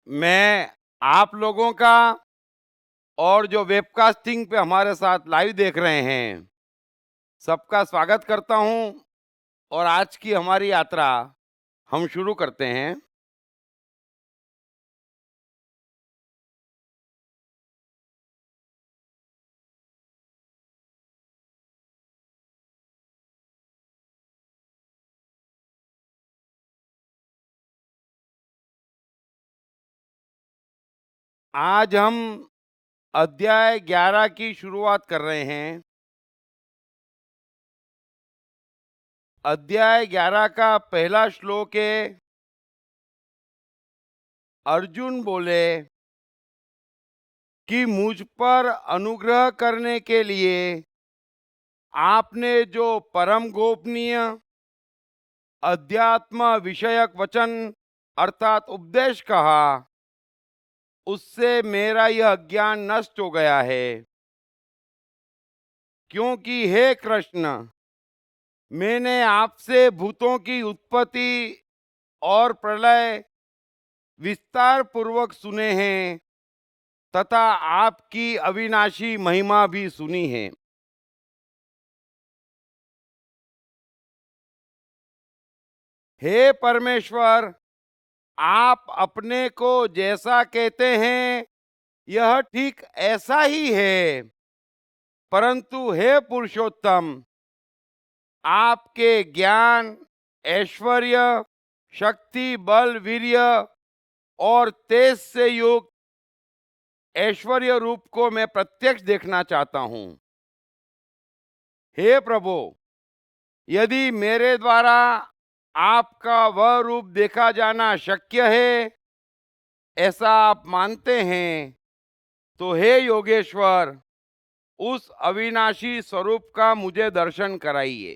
मैं आप लोगों का और जो वेबकास्टिंग पे हमारे साथ लाइव देख रहे हैं, सबका स्वागत करता हूं और आज की हमारी यात्रा हम शुरू करते हैं। आज हम अध्याय 11 की शुरुआत कर रहे हैं। अध्याय 11 का पहला श्लोक है, अर्जुन बोले कि मुझ पर अनुग्रह करने के लिए आपने जो परम गोपनीय अध्यात्म विषयक वचन अर्थात उपदेश कहा, उससे मेरा यह ज्ञान नष्ट हो गया है। क्योंकि हे कृष्ण, मैंने आपसे भूतों की उत्पत्ति और प्रलय विस्तार पूर्वक सुने हैं तथा आपकी अविनाशी महिमा भी सुनी है। हे परमेश्वर, आप अपने को जैसा कहते हैं यह ठीक ऐसा ही है, परंतु हे पुरुषोत्तम, आपके ज्ञान, ऐश्वर्य, शक्ति, बल, वीर्य और तेज से युक्त ऐश्वर्य रूप को मैं प्रत्यक्ष देखना चाहता हूं। हे प्रभु, यदि मेरे द्वारा आपका वह रूप देखा जाना शक्य है, ऐसा आप मानते हैं, तो हे योगेश्वर, उस अविनाशी स्वरूप का मुझे दर्शन कराइए।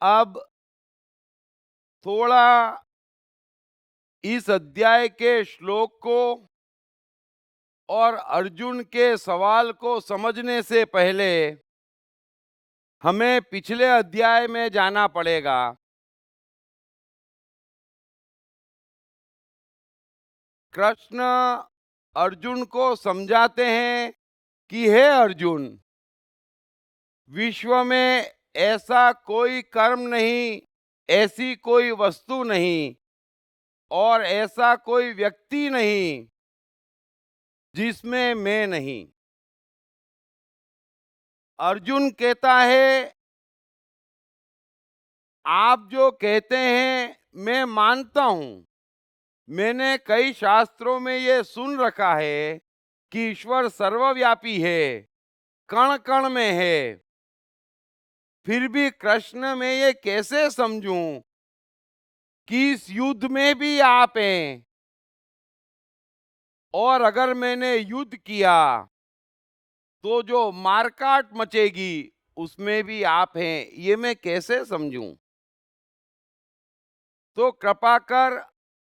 अब थोड़ा इस अध्याय के श्लोक को और अर्जुन के सवाल को समझने से पहले हमें पिछले अध्याय में जाना पड़ेगा। कृष्ण अर्जुन को समझाते हैं कि हे अर्जुन, विश्व में ऐसा कोई कर्म नहीं, ऐसी कोई वस्तु नहीं और ऐसा कोई व्यक्ति नहीं जिसमें मैं नहीं। अर्जुन कहता है, आप जो कहते हैं मैं मानता हूं। मैंने कई शास्त्रों में ये सुन रखा है कि ईश्वर सर्वव्यापी है, कण कण में है। फिर भी कृष्ण में ये कैसे समझूं कि इस युद्ध में भी आप हैं, और अगर मैंने युद्ध किया तो जो मारकाट मचेगी उसमें भी आप हैं, ये मैं कैसे समझूं। तो कृपा कर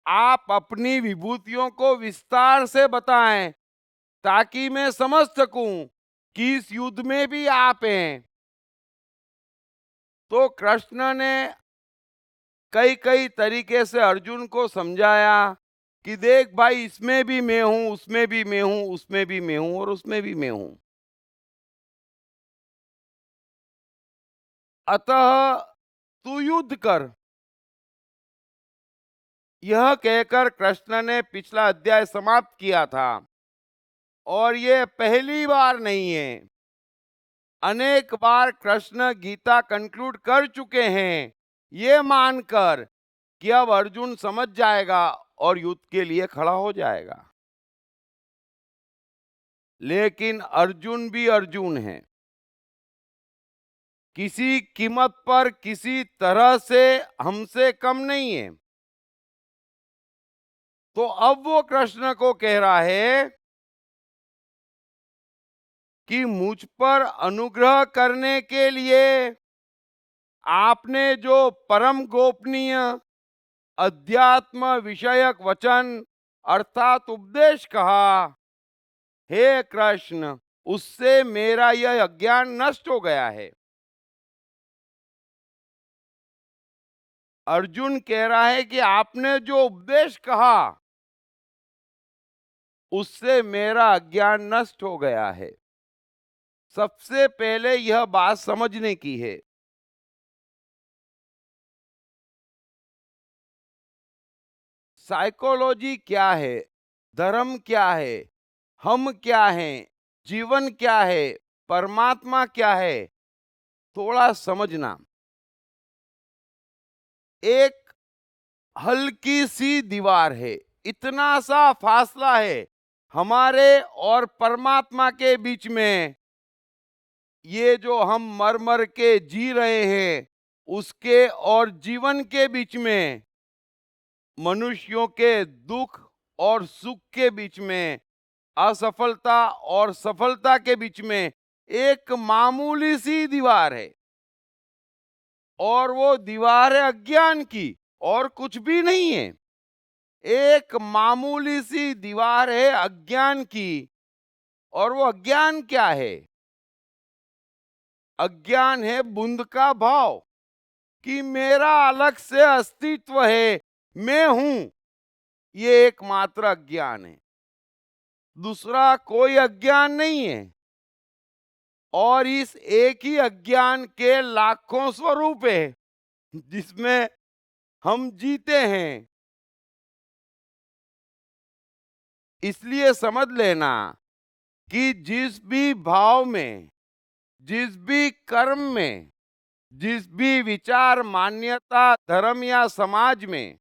आप अपनी विभूतियों को विस्तार से बताएं ताकि मैं समझ सकूं कि इस युद्ध में भी आप हैं। तो कृष्ण ने कई कई तरीके से अर्जुन को समझाया कि देख भाई, इसमें भी मैं हूं, उसमें भी मैं हूं, उसमें भी मैं हूं और उसमें भी मैं हूं। अतः तू युद्ध कर। यह कहकर कृष्ण ने पिछला अध्याय समाप्त किया था, और ये पहली बार नहीं है। अनेक बार कृष्ण गीता कंक्लूड कर चुके हैं, ये मानकर कि अब अर्जुन समझ जाएगा और युद्ध के लिए खड़ा हो जाएगा। लेकिन अर्जुन भी अर्जुन है, किसी कीमत पर किसी तरह से हमसे कम नहीं है। तो अब वो कृष्ण को कह रहा है कि मुझ पर अनुग्रह करने के लिए आपने जो परम गोपनीय अध्यात्म विषयक वचन अर्थात उपदेश कहा, हे कृष्ण, उससे मेरा यह अज्ञान नष्ट हो गया है। अर्जुन कह रहा है कि आपने जो उपदेश कहा उससे मेरा अज्ञान नष्ट हो गया है। सबसे पहले यह बात समझने की है। साइकोलॉजी क्या है, धर्म क्या है, हम क्या हैं, जीवन क्या है, परमात्मा क्या है, थोड़ा समझना। एक हल्की सी दीवार है, इतना सा फासला है हमारे और परमात्मा के बीच में। ये जो हम मर मर के जी रहे हैं उसके और जीवन के बीच में, मनुष्यों के दुख और सुख के बीच में, असफलता और सफलता के बीच में एक मामूली सी दीवार है। और वो दीवार है अज्ञान की, और कुछ भी नहीं है। एक मामूली सी दीवार है अज्ञान की। और वो अज्ञान क्या है? अज्ञान है बूंद का भाव कि मेरा अलग से अस्तित्व है, मैं हूं। ये एकमात्र अज्ञान है, दूसरा कोई अज्ञान नहीं है। और इस एक ही अज्ञान के लाखों स्वरूप है जिसमें हम जीते हैं। इसलिए समझ लेना कि जिस भी भाव में, जिस भी कर्म में, जिस भी विचार, मान्यता, धर्म या समाज में,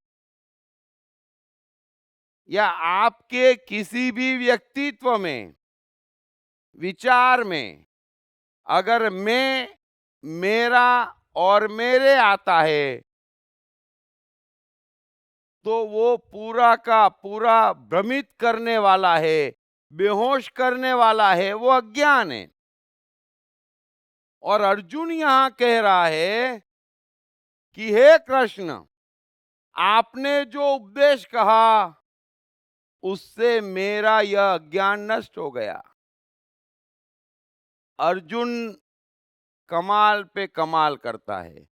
या आपके किसी भी व्यक्तित्व में, विचार में, अगर मैं, मेरा और मेरे आता है तो वो पूरा का पूरा भ्रमित करने वाला है, बेहोश करने वाला है, वो अज्ञान है। और अर्जुन यहां कह रहा है कि हे कृष्ण, आपने जो उपदेश कहा उससे मेरा यह ज्ञान नष्ट हो गया। अर्जुन कमाल पे कमाल करता है।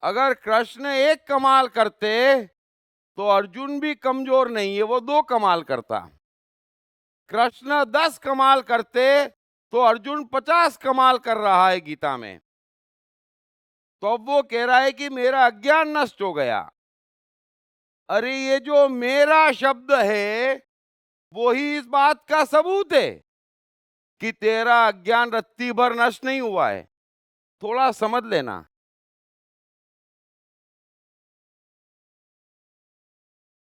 अगर कृष्ण एक कमाल करते तो अर्जुन भी कमजोर नहीं है, वो 2 कमाल करता। कृष्ण 10 कमाल करते तो अर्जुन 50 कमाल कर रहा है गीता में। तो अब वो कह रहा है कि मेरा अज्ञान नष्ट हो गया। अरे ये जो मेरा शब्द है वो ही इस बात का सबूत है कि तेरा अज्ञान रत्ती भर नष्ट नहीं हुआ है। थोड़ा समझ लेना।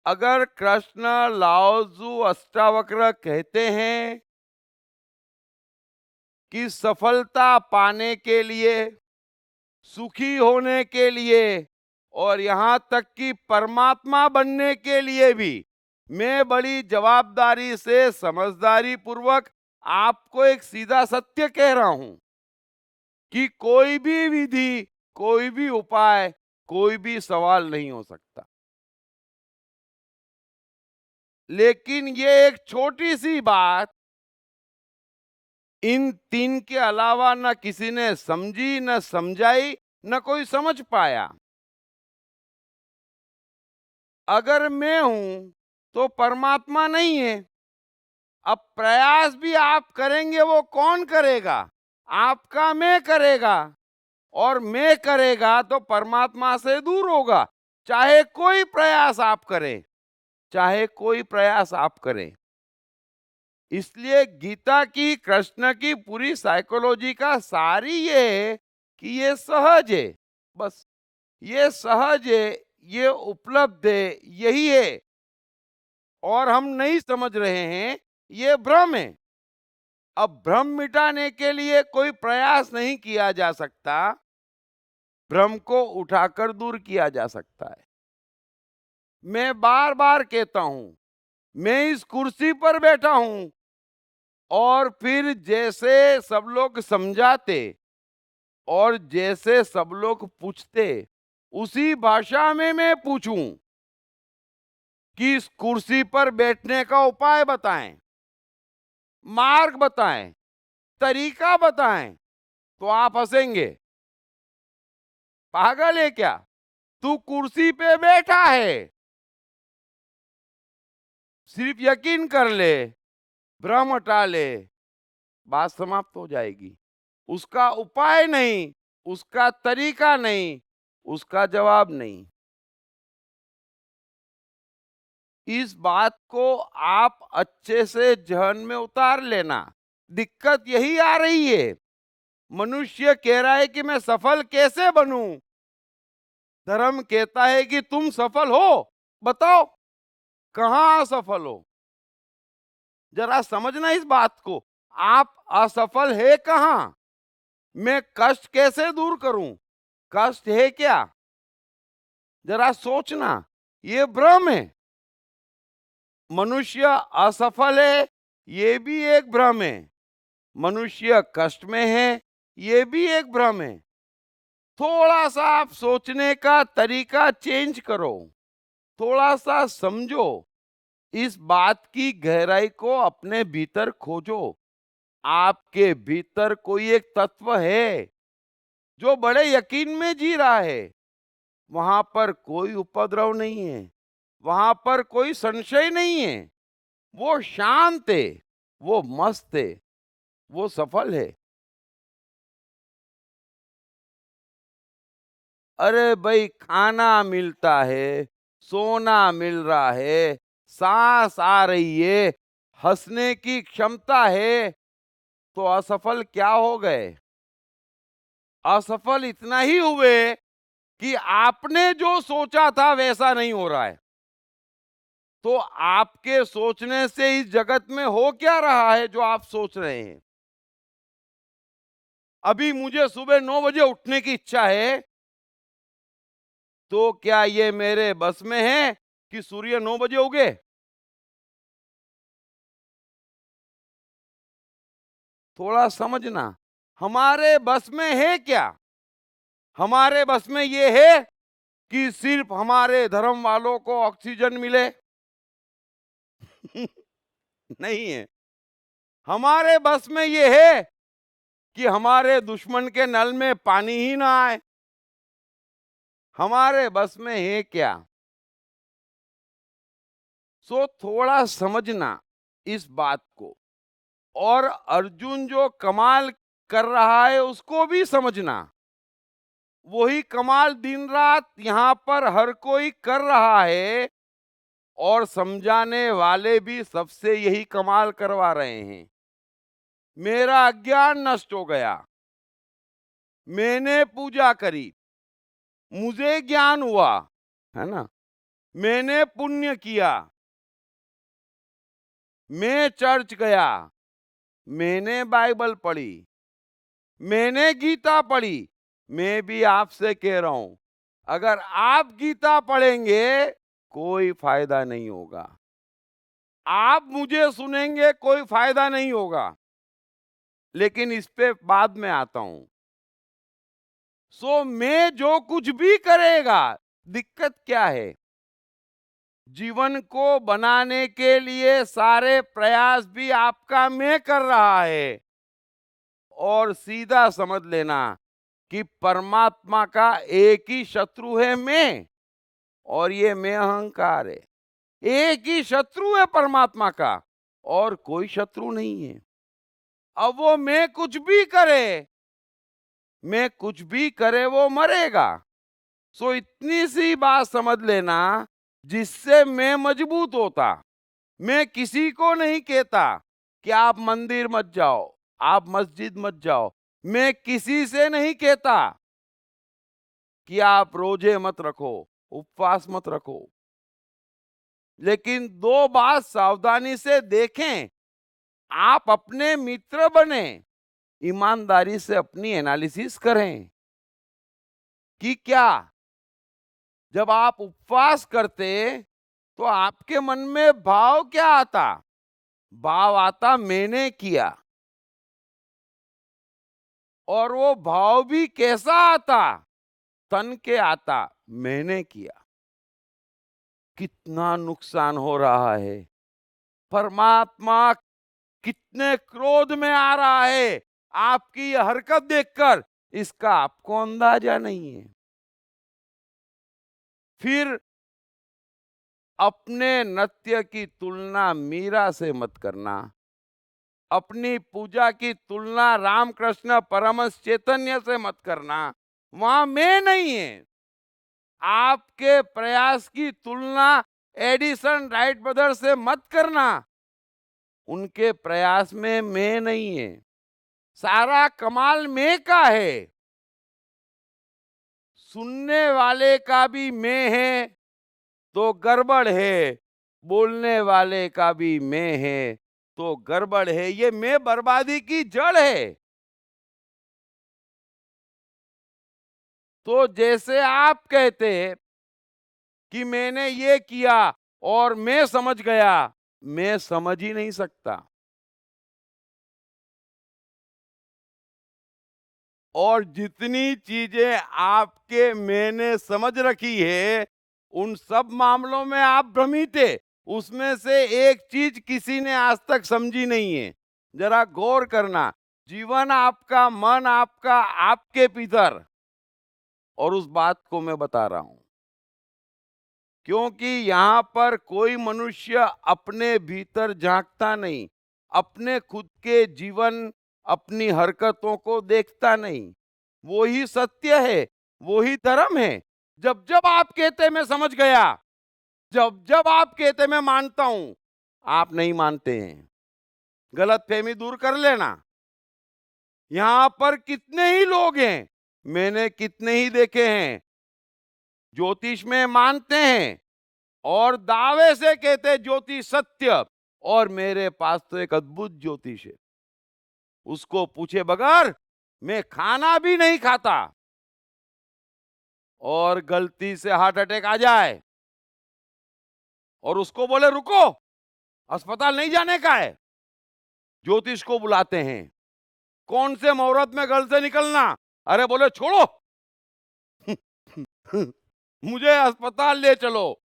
अगर कृष्ण लाओजू अष्टावक्र कहते हैं कि सफलता पाने के लिए, सुखी होने के लिए और यहां तक कि परमात्मा बनने के लिए भी मैं बड़ी जवाबदारी से, समझदारी पूर्वक आपको एक सीधा सत्य कह रहा हूं कि कोई भी विधि, कोई भी उपाय, कोई भी सवाल नहीं हो सकता। लेकिन ये एक छोटी सी बात इन 3 के अलावा न किसी ने समझी, न समझाई, न कोई समझ पाया। अगर मैं हूं तो परमात्मा नहीं है। अब प्रयास भी आप करेंगे, वो कौन करेगा? आपका मैं करेगा। और मैं करेगा तो परमात्मा से दूर होगा, चाहे कोई प्रयास आप करें, चाहे कोई प्रयास आप करें। इसलिए गीता की, कृष्ण की पूरी साइकोलॉजी का सारी ये है कि ये सहज है। बस ये सहज है, ये उपलब्ध है, यही है। और हम नहीं समझ रहे हैं, ये भ्रम है। अब भ्रम मिटाने के लिए कोई प्रयास नहीं किया जा सकता, भ्रम को उठाकर दूर किया जा सकता है। मैं बार बार कहता हूं, मैं इस कुर्सी पर बैठा हूं और फिर जैसे सब लोग समझाते और जैसे सब लोग पूछते, उसी भाषा में मैं पूछूं कि इस कुर्सी पर बैठने का उपाय बताएं, मार्ग बताएं, तरीका बताएं, तो आप हंसेंगे, पागल है क्या? तू कुर्सी पे बैठा है, सिर्फ यकीन कर ले, भ्रम हटा ले, बात समाप्त हो जाएगी। उसका उपाय नहीं, उसका तरीका नहीं, उसका जवाब नहीं। इस बात को आप अच्छे से जहन में उतार लेना। दिक्कत यही आ रही है, मनुष्य कह रहा है कि मैं सफल कैसे बनूं, धर्म कहता है कि तुम सफल हो, बताओ कहां असफल हो। जरा समझना इस बात को, आप असफल है कहां। मैं कष्ट कैसे दूर करूं, कष्ट है क्या, जरा सोचना, ये भ्रम है। मनुष्य असफल है, ये भी एक भ्रम है। मनुष्य कष्ट में है, ये भी एक भ्रम है। थोड़ा सा आप सोचने का तरीका चेंज करो, थोड़ा सा समझो, इस बात की गहराई को अपने भीतर खोजो। आपके भीतर कोई एक तत्व है जो बड़े यकीन में जी रहा है। वहां पर कोई उपद्रव नहीं है, वहां पर कोई संशय नहीं है। वो शांत है, वो मस्त है, वो सफल है। अरे भाई, खाना मिलता है, सोना मिल रहा है, सांस आ रही है, हंसने की क्षमता है, तो असफल क्या हो गए। असफल इतना ही हुए कि आपने जो सोचा था वैसा नहीं हो रहा है। तो आपके सोचने से इस जगत में हो क्या रहा है जो आप सोच रहे हैं। अभी मुझे सुबह 9 बजे उठने की इच्छा है, तो क्या ये मेरे बस में है कि सूर्य 9 बजे उगे। थोड़ा समझना, हमारे बस में है क्या। हमारे बस में ये है कि सिर्फ हमारे धर्म वालों को ऑक्सीजन मिले। नहीं है। हमारे बस में ये है कि हमारे दुश्मन के नल में पानी ही ना आए। हमारे बस में है क्या। सो थोड़ा समझना इस बात को, और अर्जुन जो कमाल कर रहा है उसको भी समझना। वही कमाल दिन रात यहां पर हर कोई कर रहा है, और समझाने वाले भी सबसे यही कमाल करवा रहे हैं। मेरा अज्ञान नष्ट हो गया, मैंने पूजा करी, मुझे ज्ञान हुआ, है ना। मैंने पुण्य किया, मैं चर्च गया, मैंने बाइबल पढ़ी, मैंने गीता पढ़ी। मैं भी आपसे कह रहा हूं, अगर आप गीता पढ़ेंगे कोई फायदा नहीं होगा। आप मुझे सुनेंगे कोई फायदा नहीं होगा। लेकिन इस पे बाद में आता हूं। सो मैं जो कुछ भी करेगा, दिक्कत क्या है। जीवन को बनाने के लिए सारे प्रयास भी आपका मैं कर रहा है। और सीधा समझ लेना कि परमात्मा का एक ही शत्रु है मैं, और ये मैं अहंकार है। एक ही शत्रु है परमात्मा का, और कोई शत्रु नहीं है। अब वो मैं कुछ भी करे, मैं कुछ भी करे, वो मरेगा। सो इतनी सी बात समझ लेना, जिससे मैं मजबूत होता। मैं किसी को नहीं कहता कि आप मंदिर मत जाओ, आप मस्जिद मत जाओ। मैं किसी से नहीं कहता कि आप रोजे मत रखो, उपवास मत रखो। लेकिन दो बात सावधानी से देखें, आप अपने मित्र बने, ईमानदारी से अपनी एनालिसिस करें कि क्या जब आप उपवास करते तो आपके मन में भाव क्या आता। भाव आता मैंने किया, और वो भाव भी कैसा आता, तन के आता, मैंने किया। कितना नुकसान हो रहा है। परमात्मा कितने क्रोध में आ रहा है आपकी यह हरकत देखकर, इसका आपको अंदाजा नहीं है। फिर अपने नृत्य की तुलना मीरा से मत करना, अपनी पूजा की तुलना रामकृष्ण परमहंस चैतन्य से मत करना। वहां मैं नहीं है। आपके प्रयास की तुलना एडिसन राइट ब्रदर्स से मत करना। उनके प्रयास में मैं नहीं है। सारा कमाल मैं का है। सुनने वाले का भी मैं है तो गड़बड़ है, बोलने वाले का भी मैं है तो गड़बड़ है। ये मैं बर्बादी की जड़ है। तो जैसे आप कहते कि मैंने ये किया और मैं समझ गया, मैं समझ ही नहीं सकता। और जितनी चीजें आपके मैंने समझ रखी है, उन सब मामलों में आप भ्रमित थे। उसमें से एक चीज किसी ने आज तक समझी नहीं है। जरा गौर करना, जीवन आपका, मन आपका, आपके भीतर। और उस बात को मैं बता रहा हूं क्योंकि यहां पर कोई मनुष्य अपने भीतर झांकता नहीं, अपने खुद के जीवन, अपनी हरकतों को देखता नहीं। वो ही सत्य है, वो ही धर्म है। जब जब आप कहते मैं समझ गया, जब जब आप कहते मैं मानता हूं, आप नहीं मानते हैं। गलतफहमी दूर कर लेना। यहां पर कितने ही लोग हैं, मैंने कितने ही देखे हैं, ज्योतिष में मानते हैं और दावे से कहते ज्योतिष सत्य। और मेरे पास तो एक अद्भुत ज्योतिष है, उसको पूछे बगैर मैं खाना भी नहीं खाता। और गलती से हार्ट अटैक आ जाए और उसको बोले रुको, अस्पताल नहीं जाने का है, ज्योतिष को बुलाते हैं। कौन से मुहूर्त में घर से निकलना, अरे बोले छोड़ो मुझे अस्पताल ले चलो।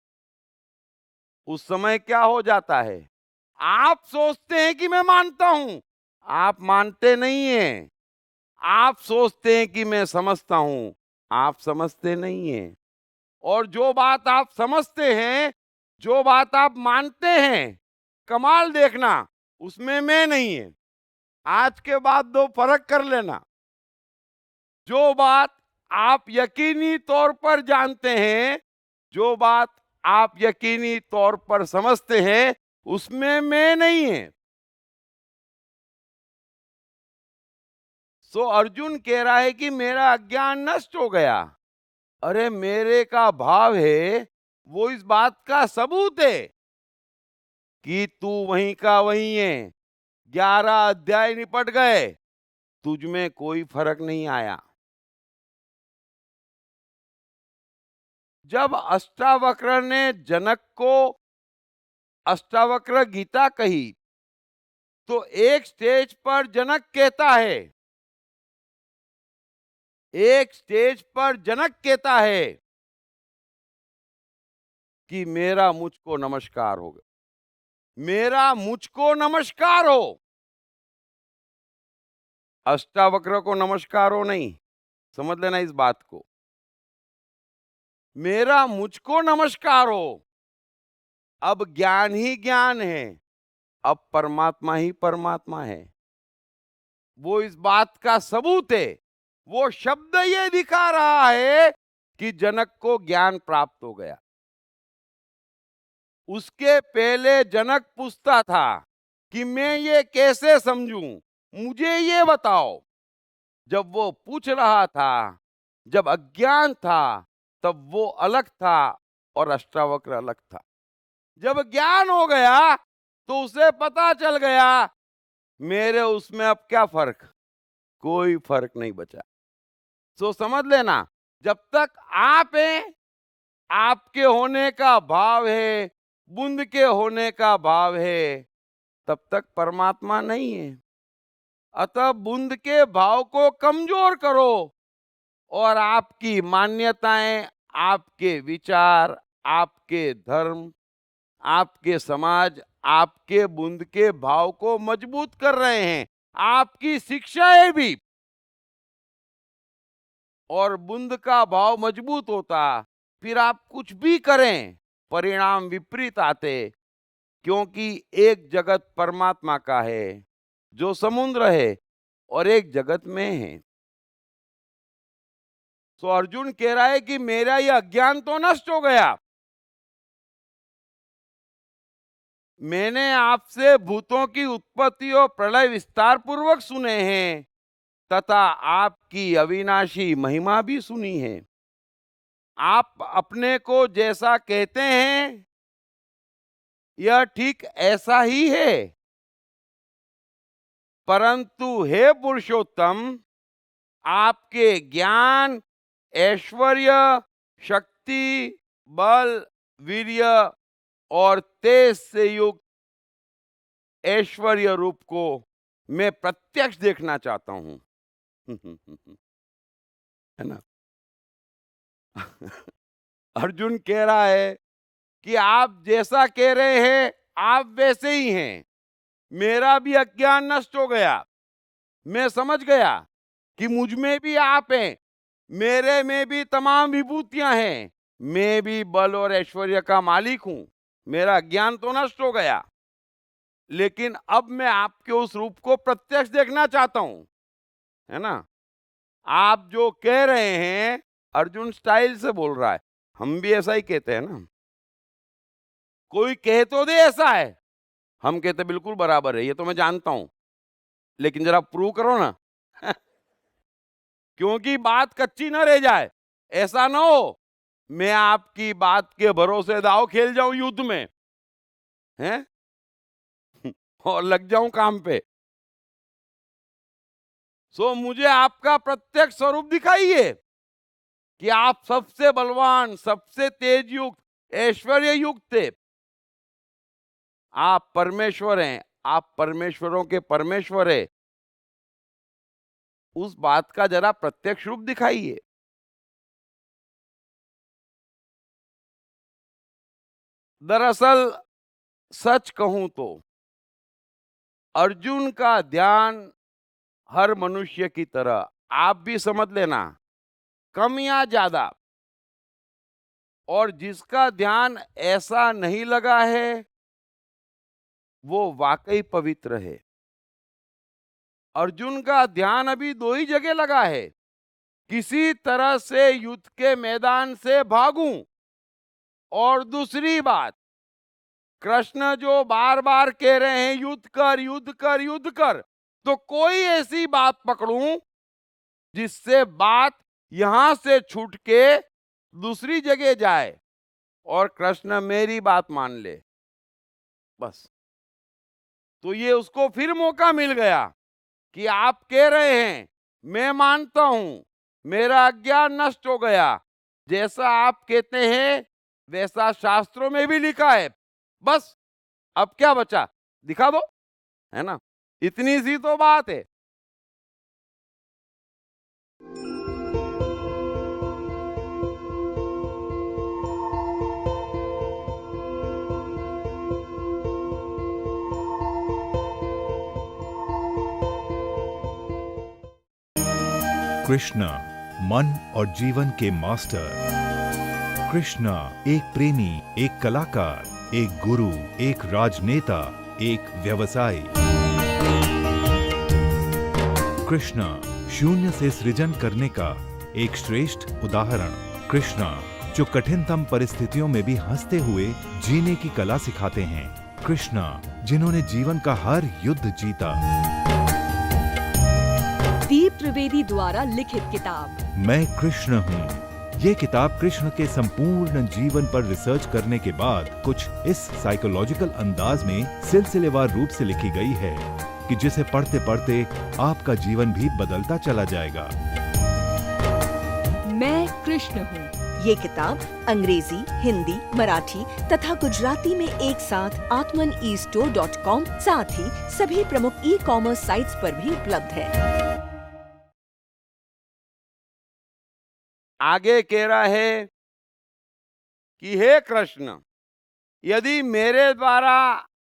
उस समय क्या हो जाता है, आप सोचते हैं कि मैं मानता हूं, आप मानते नहीं हैं। आप सोचते हैं कि मैं समझता हूं, आप समझते नहीं हैं। और जो बात आप समझते हैं, जो बात आप मानते हैं, कमाल देखना, उसमें मैं नहीं है। आज के बाद दो फर्क कर लेना। जो बात आप यकीनी तौर पर जानते हैं, जो बात आप यकीनी तौर पर समझते हैं, उसमें मैं नहीं है। सो अर्जुन कह रहा है कि मेरा अज्ञान नष्ट हो गया। अरे मेरे का भाव है, वो इस बात का सबूत है कि तू वहीं का वहीं है। 11 अध्याय निपट गए, तुझ में कोई फर्क नहीं आया। जब अष्टावक्र ने जनक को अष्टावक्र गीता कही, तो एक स्टेज पर जनक कहता है, एक स्टेज पर जनक कहता है कि मेरा मुझको नमस्कार हो, मेरा मुझको नमस्कार हो। अष्टावक्र को नमस्कार हो नहीं, समझ लेना इस बात को। मेरा मुझको नमस्कार हो। अब ज्ञान ही ज्ञान है, अब परमात्मा ही परमात्मा है। वो इस बात का सबूत है। वो शब्द ये दिखा रहा है कि जनक को ज्ञान प्राप्त हो गया। उसके पहले जनक पूछता था कि मैं ये कैसे समझूं, मुझे ये बताओ। जब वो पूछ रहा था, जब अज्ञान था, तब वो अलग था और अष्टावक्र अलग था। जब ज्ञान हो गया तो उसे पता चल गया मेरे उसमें अब क्या फर्क, कोई फर्क नहीं बचा। सो समझ लेना, जब तक आप हैं, आपके होने का भाव है, बूंद के होने का भाव है, तब तक परमात्मा नहीं है। अतः बूंद के भाव को कमजोर करो और आपकी मान्यताएं, आपके विचार, आपके धर्म, आपके समाज, आपके बूंद के भाव को मजबूत कर रहे हैं। आपकी शिक्षाएं भी। और बूंद का भाव मजबूत होता फिर आप कुछ भी करें, परिणाम विपरीत आते, क्योंकि एक जगत परमात्मा का है जो समुद्र है और एक जगत में है। तो अर्जुन कह रहा है कि मेरा ये अज्ञान तो नष्ट हो गया। मैंने आपसे भूतों की उत्पत्ति और प्रलय विस्तार पूर्वक सुने हैं तथा आपकी अविनाशी महिमा भी सुनी है। आप अपने को जैसा कहते हैं यह ठीक ऐसा ही है, परंतु हे पुरुषोत्तम, आपके ज्ञान, ऐश्वर्य, शक्ति, बल, वीर्य और तेज से युक्त ऐश्वर्य रूप को मैं प्रत्यक्ष देखना चाहता हूं। है ना? अर्जुन कह रहा है कि आप जैसा कह रहे हैं आप वैसे ही हैं। मेरा भी अज्ञान नष्ट हो गया। मैं समझ गया कि मुझ में भी आप हैं, मेरे में भी तमाम विभूतियां हैं, मैं भी बल और ऐश्वर्य का मालिक हूं। मेरा ज्ञान तो नष्ट हो गया, लेकिन अब मैं आपके उस रूप को प्रत्यक्ष देखना चाहता हूं। है ना? आप जो कह रहे हैं, अर्जुन स्टाइल से बोल रहा है, हम भी ऐसा ही कहते हैं ना। कोई कह तो दे ऐसा है, हम कहते बिल्कुल बराबर है, ये तो मैं जानता हूं, लेकिन जरा प्रूव करो ना। क्योंकि बात कच्ची न रह जाए। ऐसा ना हो मैं आपकी बात के भरोसे दांव खेल जाऊं युद्ध में, हैं? और लग जाऊं काम पे। सो मुझे आपका प्रत्यक्ष स्वरूप दिखाइए कि आप सबसे बलवान, सबसे तेज युक्त, ऐश्वर्य युक्त थे। आप परमेश्वर हैं, आप परमेश्वरों के परमेश्वर हैं। उस बात का जरा प्रत्यक्ष रूप दिखाइए। दरअसल सच कहूं तो अर्जुन का ध्यान हर मनुष्य की तरह, आप भी समझ लेना, कम या ज्यादा, और जिसका ध्यान ऐसा नहीं लगा है वो वाकई पवित्र है। अर्जुन का ध्यान अभी दो ही जगह लगा है, किसी तरह से युद्ध के मैदान से भागूं, और दूसरी बात, कृष्ण जो बार बार कह रहे हैं युद्ध कर, युद्ध कर, युद्ध कर, तो कोई ऐसी बात पकड़ूं जिससे बात यहां से छूट के दूसरी जगह जाए और कृष्ण मेरी बात मान ले, बस। तो ये उसको फिर मौका मिल गया कि आप कह रहे हैं, मैं मानता हूं, मेरा अज्ञान नष्ट हो गया, जैसा आप कहते हैं वैसा शास्त्रों में भी लिखा है, बस अब क्या बचा, दिखा दो। है ना? इतनी सी तो बात है। कृष्ण मन और जीवन के मास्टर। कृष्ण एक प्रेमी, एक कलाकार, एक गुरु, एक राजनेता, एक व्यवसायी। कृष्ण शून्य से सृजन करने का एक श्रेष्ठ उदाहरण। कृष्ण जो कठिनतम परिस्थितियों में भी हंसते हुए जीने की कला सिखाते हैं। कृष्ण जिन्होंने जीवन का हर युद्ध जीता। दीप त्रिवेदी द्वारा लिखित किताब मैं कृष्ण हूँ। ये किताब कृष्ण के संपूर्ण जीवन पर रिसर्च करने के बाद कुछ इस साइकोलॉजिकल अंदाज में सिलसिलेवार रूप से लिखी गई है कि जिसे पढ़ते पढ़ते आपका जीवन भी बदलता चला जाएगा। मैं कृष्ण हूँ। ये किताब अंग्रेजी, हिंदी, मराठी तथा गुजराती में एक साथ atmanestore.com साथ ही सभी प्रमुख ई-कॉमर्स साइट्स पर भी उपलब्ध है। आगे कह रहा है कि हे कृष्ण, यदि मेरे द्वारा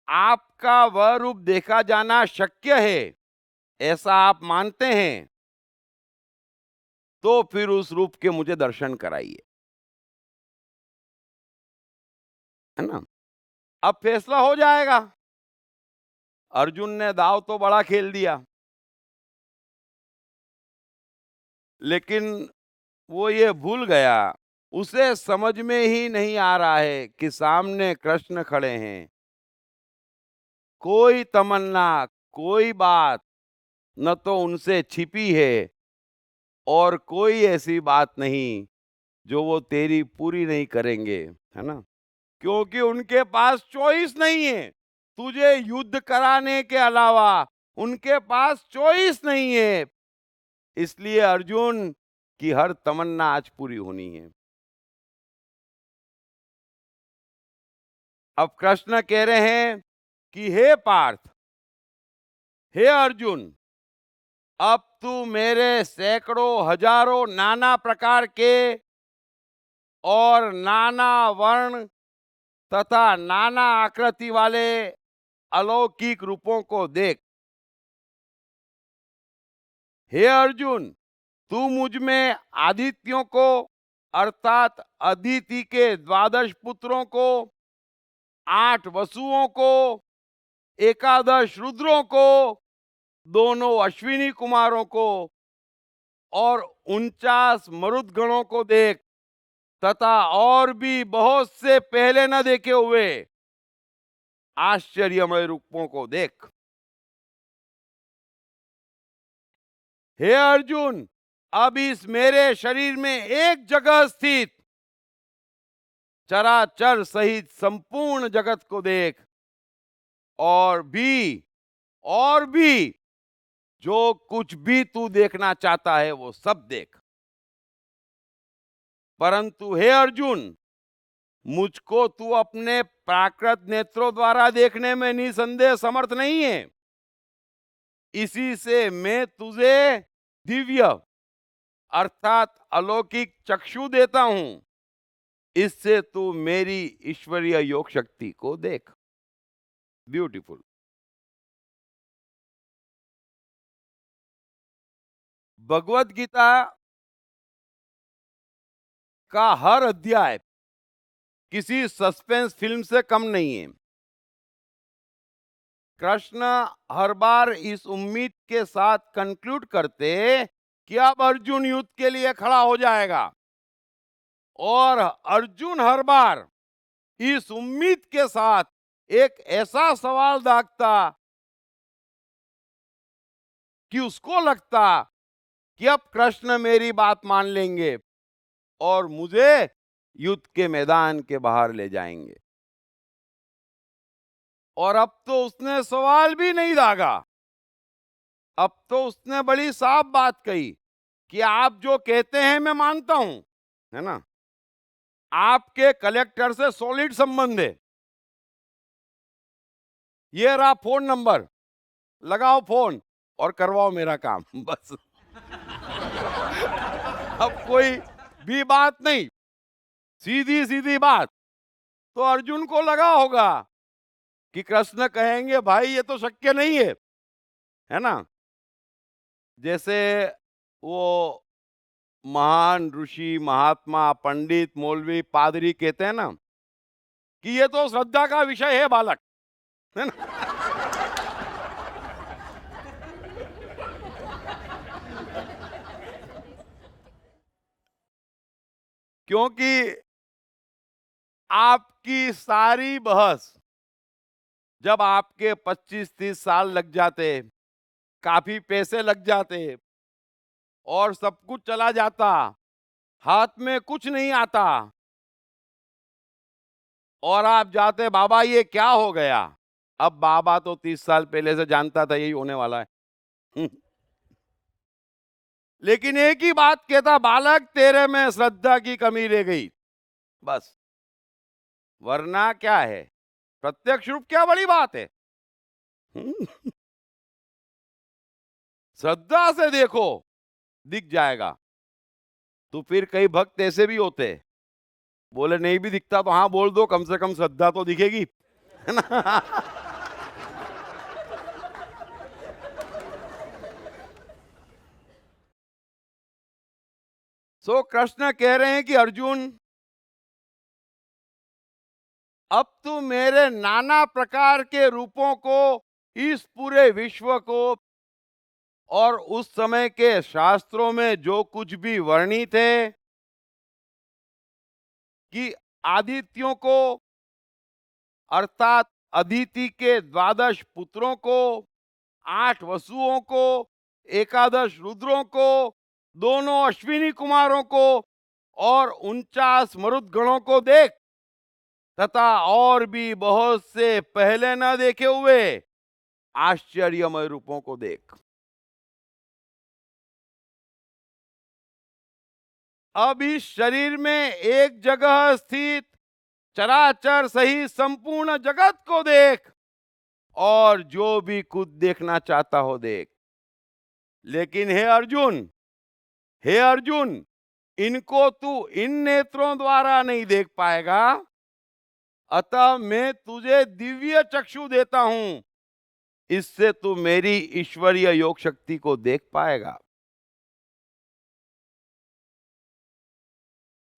आपका वह रूप देखा जाना शक्य है, ऐसा आप मानते हैं, तो फिर उस रूप के मुझे दर्शन कराइए। है ना। अब फैसला हो जाएगा। अर्जुन ने दाव तो बड़ा खेल दिया, लेकिन वो ये भूल गया, उसे समझ में ही नहीं आ रहा है कि सामने कृष्ण खड़े हैं। कोई तमन्ना, कोई बात न तो उनसे छिपी है और कोई ऐसी बात नहीं जो वो तेरी पूरी नहीं करेंगे, है ना। क्योंकि उनके पास चॉइस नहीं है, तुझे युद्ध कराने के अलावा उनके पास चॉइस नहीं है। इसलिए अर्जुन की हर तमन्ना आज पूरी होनी है। अब कृष्ण कह रहे हैं कि हे पार्थ, हे अर्जुन, अब तू मेरे सैकड़ों हजारों नाना प्रकार के और नाना वर्ण तथा नाना आकृति वाले अलौकिक रूपों को देख। हे अर्जुन, तू मुझ में आदित्यों को अर्थात अदिति के 12 पुत्रों को, 8 वसुओं को, 11 रुद्रों को, दोनों अश्विनी कुमारों को और 49 मरुदगणों को देख, तथा और भी बहुत से पहले न देखे हुए आश्चर्यमय रूपों को देख। हे अर्जुन, अब इस मेरे शरीर में एक जगह स्थित चराचर सहित संपूर्ण जगत को देख, और भी जो कुछ भी तू देखना चाहता है वो सब देख। परंतु हे अर्जुन, मुझको तू अपने प्राकृत नेत्रों द्वारा देखने में निसंदेह समर्थ नहीं है। इसी से मैं तुझे दिव्य अर्थात अलौकिक चक्षु देता हूं। इससे तू मेरी ईश्वरीय योग शक्ति को देख। ब्यूटीफुल। भगवत गीता का हर अध्याय किसी सस्पेंस फिल्म से कम नहीं है। कृष्ण हर बार इस उम्मीद के साथ कंक्लूड करते कि अब अर्जुन युद्ध के लिए खड़ा हो जाएगा, और अर्जुन हर बार इस उम्मीद के साथ एक ऐसा सवाल दागता कि उसको लगता कि अब कृष्ण मेरी बात मान लेंगे और मुझे युद्ध के मैदान के बाहर ले जाएंगे। और अब तो उसने सवाल भी नहीं दागा, अब तो उसने बड़ी साफ बात कही कि आप जो कहते हैं मैं मानता हूं, है ना। आपके कलेक्टर से सॉलिड संबंध है। ये रहा फोन नंबर, लगाओ फोन और करवाओ मेरा काम, बस। अब कोई भी बात नहीं, सीधी सीधी बात। तो अर्जुन को लगा होगा कि कृष्ण कहेंगे भाई ये तो शक्य नहीं है ना। जैसे वो महान ऋषि, महात्मा, पंडित, मौलवी, पादरी कहते हैं ना कि ये तो श्रद्धा का विषय है बालक, है ना। क्योंकि आपकी सारी बहस जब आपके 25-30 साल लग जाते, काफी पैसे लग जाते और सब कुछ चला जाता, हाथ में कुछ नहीं आता, और आप जाते बाबा ये क्या हो गया। अब बाबा तो 30 साल पहले से जानता था यही होने वाला है। लेकिन एक ही बात कहता, बालक तेरे में श्रद्धा की कमी रह गई, बस। वरना क्या है, प्रत्यक्ष रूप क्या बड़ी बात है। श्रद्धा से देखो, दिख जाएगा। तो फिर कई भक्त ऐसे भी होते, बोले नहीं भी दिखता तो हाँ बोल दो, कम से कम श्रद्धा तो दिखेगी, है ना। सो कृष्ण कह रहे हैं कि अर्जुन, अब तू मेरे नाना प्रकार के रूपों को, इस पूरे विश्व को और उस समय के शास्त्रों में जो कुछ भी वर्णित है कि आदित्यों को अर्थात अदिति के 12 पुत्रों को, 8 वसुओं को, 11 रुद्रों को, दोनों अश्विनी कुमारों को और 49 मरुदगणों को देख, तथा और भी बहुत से पहले न देखे हुए आश्चर्यमय रूपों को देख। अब इस शरीर में एक जगह स्थित चराचर सही संपूर्ण जगत को देख और जो भी कुछ देखना चाहता हो देख। लेकिन हे अर्जुन, इनको तू इन नेत्रों द्वारा नहीं देख पाएगा, अतः मैं तुझे दिव्य चक्षु देता हूं, इससे तू मेरी ईश्वरीय योग शक्ति को देख पाएगा।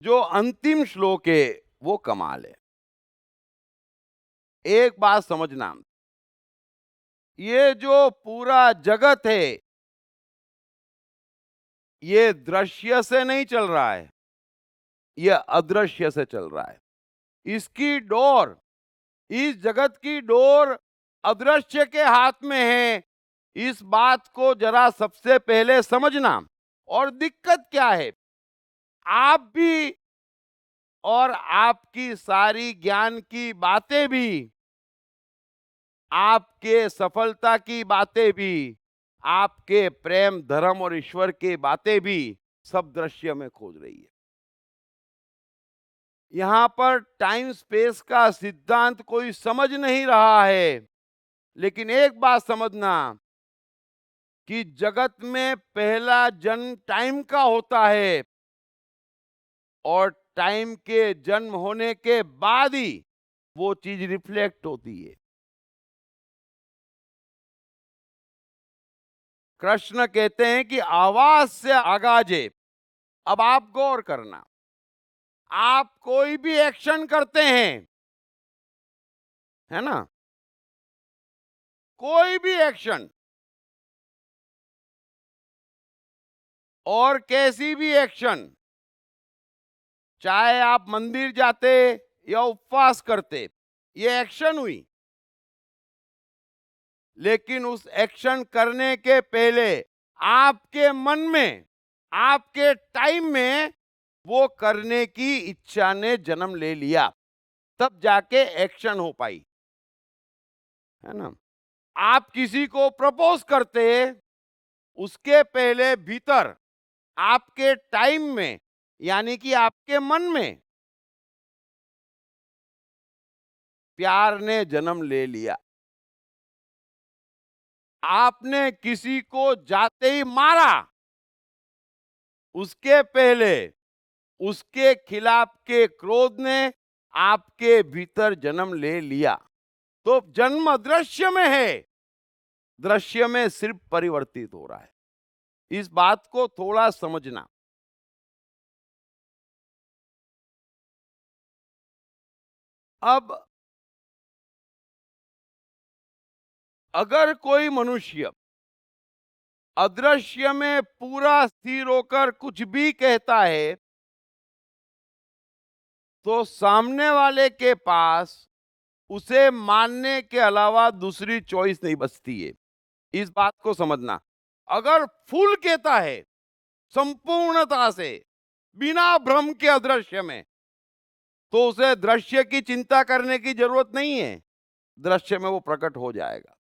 जो अंतिम श्लोक है वो कमाल है। एक बात समझना, ये जो पूरा जगत है ये दृश्य से नहीं चल रहा है, ये अदृश्य से चल रहा है। इसकी डोर, इस जगत की डोर अदृश्य के हाथ में है। इस बात को जरा सबसे पहले समझना। और दिक्कत क्या है, आप भी और आपकी सारी ज्ञान की बातें भी, आपके सफलता की बातें भी, आपके प्रेम धर्म और ईश्वर की बातें भी सब दृश्य में खोज रही है। यहां पर टाइम स्पेस का सिद्धांत कोई समझ नहीं रहा है। लेकिन एक बात समझना कि जगत में पहला जन्म टाइम का होता है और टाइम के जन्म होने के बाद ही वो चीज रिफ्लेक्ट होती है। कृष्ण कहते हैं कि आवाज से आगाजे। अब आप गौर करना, आप कोई भी एक्शन करते हैं, है ना, कोई भी एक्शन और कैसी भी एक्शन, चाहे आप मंदिर जाते या उपवास करते, ये एक्शन हुई। लेकिन उस एक्शन करने के पहले आपके मन में, आपके टाइम में वो करने की इच्छा ने जन्म ले लिया, तब जाके एक्शन हो पाई, है ना। आप किसी को प्रपोज करते, उसके पहले भीतर आपके टाइम में, यानी कि आपके मन में प्यार ने जन्म ले लिया। आपने किसी को जाते ही मारा, उसके पहले उसके खिलाफ के क्रोध ने आपके भीतर जन्म ले लिया। तो जन्म अदृश्य में है, दृश्य में सिर्फ परिवर्तित हो रहा है। इस बात को थोड़ा समझना। अब अगर कोई मनुष्य अदृश्य में पूरा स्थिर होकर कुछ भी कहता है, तो सामने वाले के पास उसे मानने के अलावा दूसरी चॉइस नहीं बचती है। इस बात को समझना। अगर फूल कहता है संपूर्णता से, बिना भ्रम के अदृश्य में, तो उसे दृश्य की चिंता करने की जरूरत नहीं है, दृश्य में वो प्रकट हो जाएगा।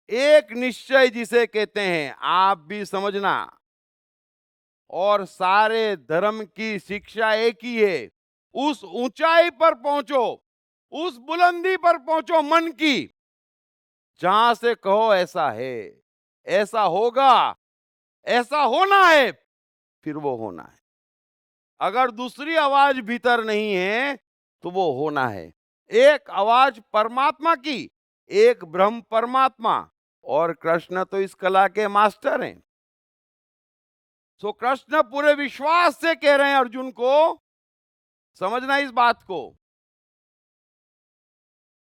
एक निश्चय जिसे कहते हैं, आप भी समझना, और सारे धर्म की शिक्षा एक ही है। उस ऊंचाई पर पहुंचो, उस बुलंदी पर पहुंचो मन की, जहां से कहो ऐसा है, ऐसा होगा, ऐसा होना है, फिर वो होना है। अगर दूसरी आवाज भीतर नहीं है तो वो होना है। एक आवाज परमात्मा की, एक ब्रह्म परमात्मा, और कृष्ण तो इस कला के मास्टर हैं। सो कृष्ण पूरे विश्वास से कह रहे हैं अर्जुन को, समझना इस बात को,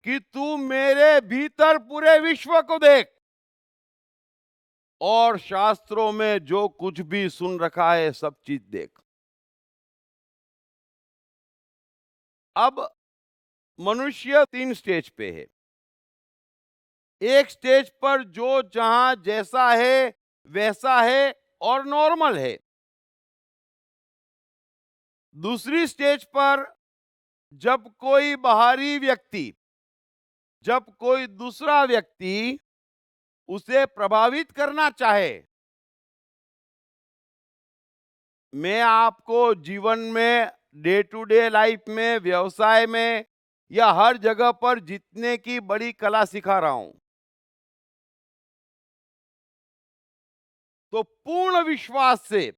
कि तू मेरे भीतर पूरे विश्व को देख और शास्त्रों में जो कुछ भी सुन रखा है सब चीज देख। अब मनुष्य 3 स्टेज पे है। एक स्टेज पर जो जहां जैसा है वैसा है और नॉर्मल है। दूसरी स्टेज पर जब कोई बाहरी व्यक्ति, जब कोई दूसरा व्यक्ति उसे प्रभावित करना चाहे, मैं आपको जीवन में, डे टू डे लाइफ में, व्यवसाय में या हर जगह पर जीतने की बड़ी कला सिखा रहा हूं, तो पूर्ण विश्वास से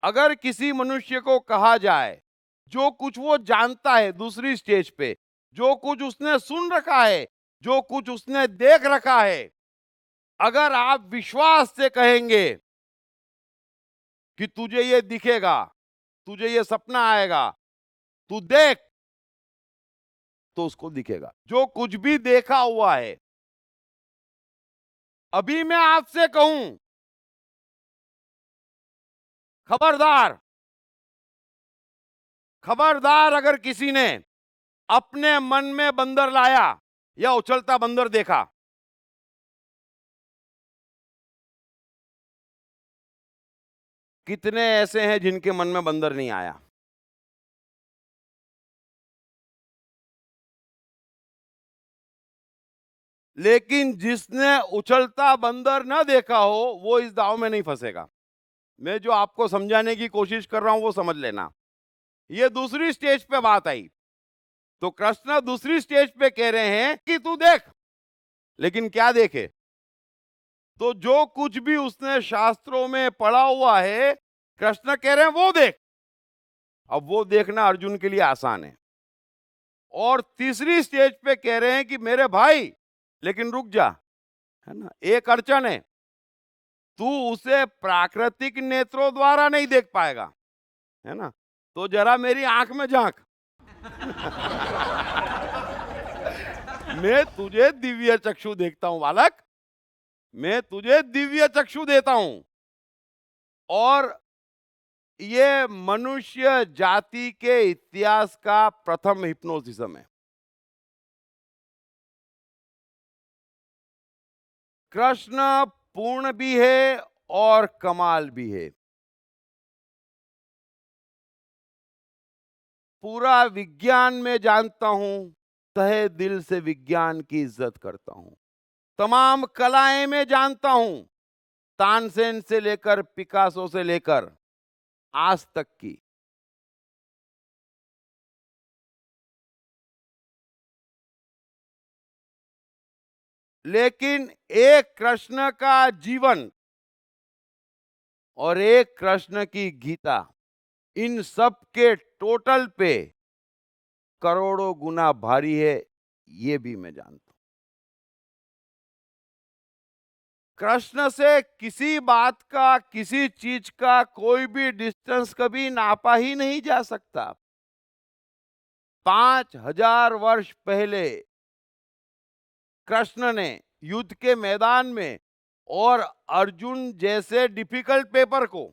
अगर किसी मनुष्य को कहा जाए जो कुछ वो जानता है दूसरी स्टेज पे, जो कुछ उसने सुन रखा है, जो कुछ उसने देख रखा है, अगर आप विश्वास से कहेंगे कि तुझे ये दिखेगा, तुझे ये सपना आएगा, तू देख, तो उसको दिखेगा जो कुछ भी देखा हुआ है। अभी मैं आपसे कहूं, खबरदार, खबरदार, अगर किसी ने अपने मन में बंदर लाया या उछलता बंदर देखा, कितने ऐसे हैं जिनके मन में बंदर नहीं आया? लेकिन जिसने उछलता बंदर न देखा हो वो इस दाव में नहीं फंसेगा। मैं जो आपको समझाने की कोशिश कर रहा हूं वो समझ लेना। ये दूसरी स्टेज पे बात आई, तो कृष्ण दूसरी स्टेज पे कह रहे हैं कि तू देख, लेकिन क्या देखे? तो जो कुछ भी उसने शास्त्रों में पढ़ा हुआ है, कृष्ण कह रहे हैं वो देख। अब वो देखना अर्जुन के लिए आसान है। और तीसरी स्टेज पे कह रहे हैं कि मेरे भाई, लेकिन रुक जा, है ना, एक अड़चन है, तू उसे प्राकृतिक नेत्रों द्वारा नहीं देख पाएगा, है ना, तो जरा मेरी आंख में झांक। मैं तुझे दिव्य चक्षु देखता हूं बालक, मैं तुझे दिव्य चक्षु देता हूं। और ये मनुष्य जाति के इतिहास का प्रथम हिप्नोसिज्म है। कृष्ण पूर्ण भी है और कमाल भी है। पूरा विज्ञान में जानता हूं, तहे दिल से विज्ञान की इज्जत करता हूं। तमाम कलाएं में जानता हूं, तानसेन से लेकर पिकासो से लेकर आज तक की। लेकिन एक कृष्ण का जीवन और एक कृष्ण की गीता, इन सब के टोटल पे करोड़ों गुना भारी है, ये भी मैं जानता हूं। कृष्ण से किसी बात का, किसी चीज का कोई भी डिस्टेंस कभी नापा ही नहीं जा सकता। 5000 वर्ष पहले कृष्ण ने युद्ध के मैदान में और अर्जुन जैसे डिफिकल्ट पेपर को,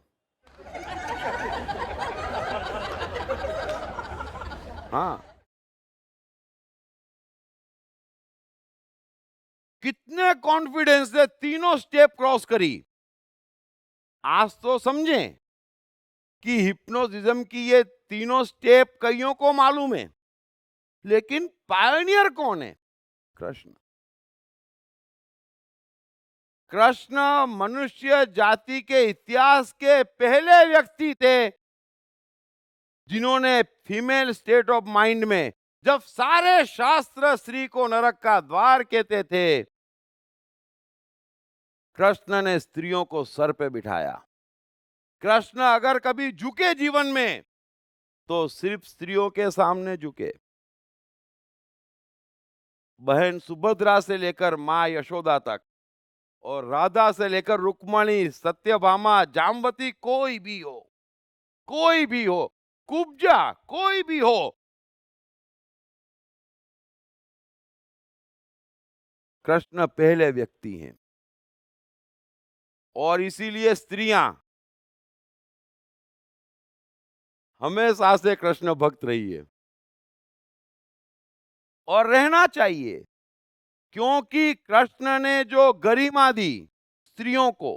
हाँ, कितने कॉन्फिडेंस से तीनों स्टेप क्रॉस करी। आज तो समझें कि हिप्नोसिज्म की ये तीनों स्टेप कईयों को मालूम है, लेकिन पायनियर कौन है? कृष्ण। कृष्ण मनुष्य जाति के इतिहास के पहले व्यक्ति थे जिन्होंने फीमेल स्टेट ऑफ माइंड में, जब सारे शास्त्र स्त्री को नरक का द्वार कहते थे, कृष्ण ने स्त्रियों को सर पे बिठाया। कृष्ण अगर कभी झुके जीवन में तो सिर्फ स्त्रियों के सामने झुके। बहन सुभद्रा से लेकर मां यशोदा तक, और राधा से लेकर रुक्मणी, सत्यभामा, जाम्बती, कोई भी हो, कोई भी हो, कुब्जा कोई भी हो, कृष्ण पहले व्यक्ति हैं और इसीलिए स्त्रियां हमेशा से कृष्ण भक्त रही है और रहना चाहिए, क्योंकि कृष्ण ने जो गरिमा दी स्त्रियों को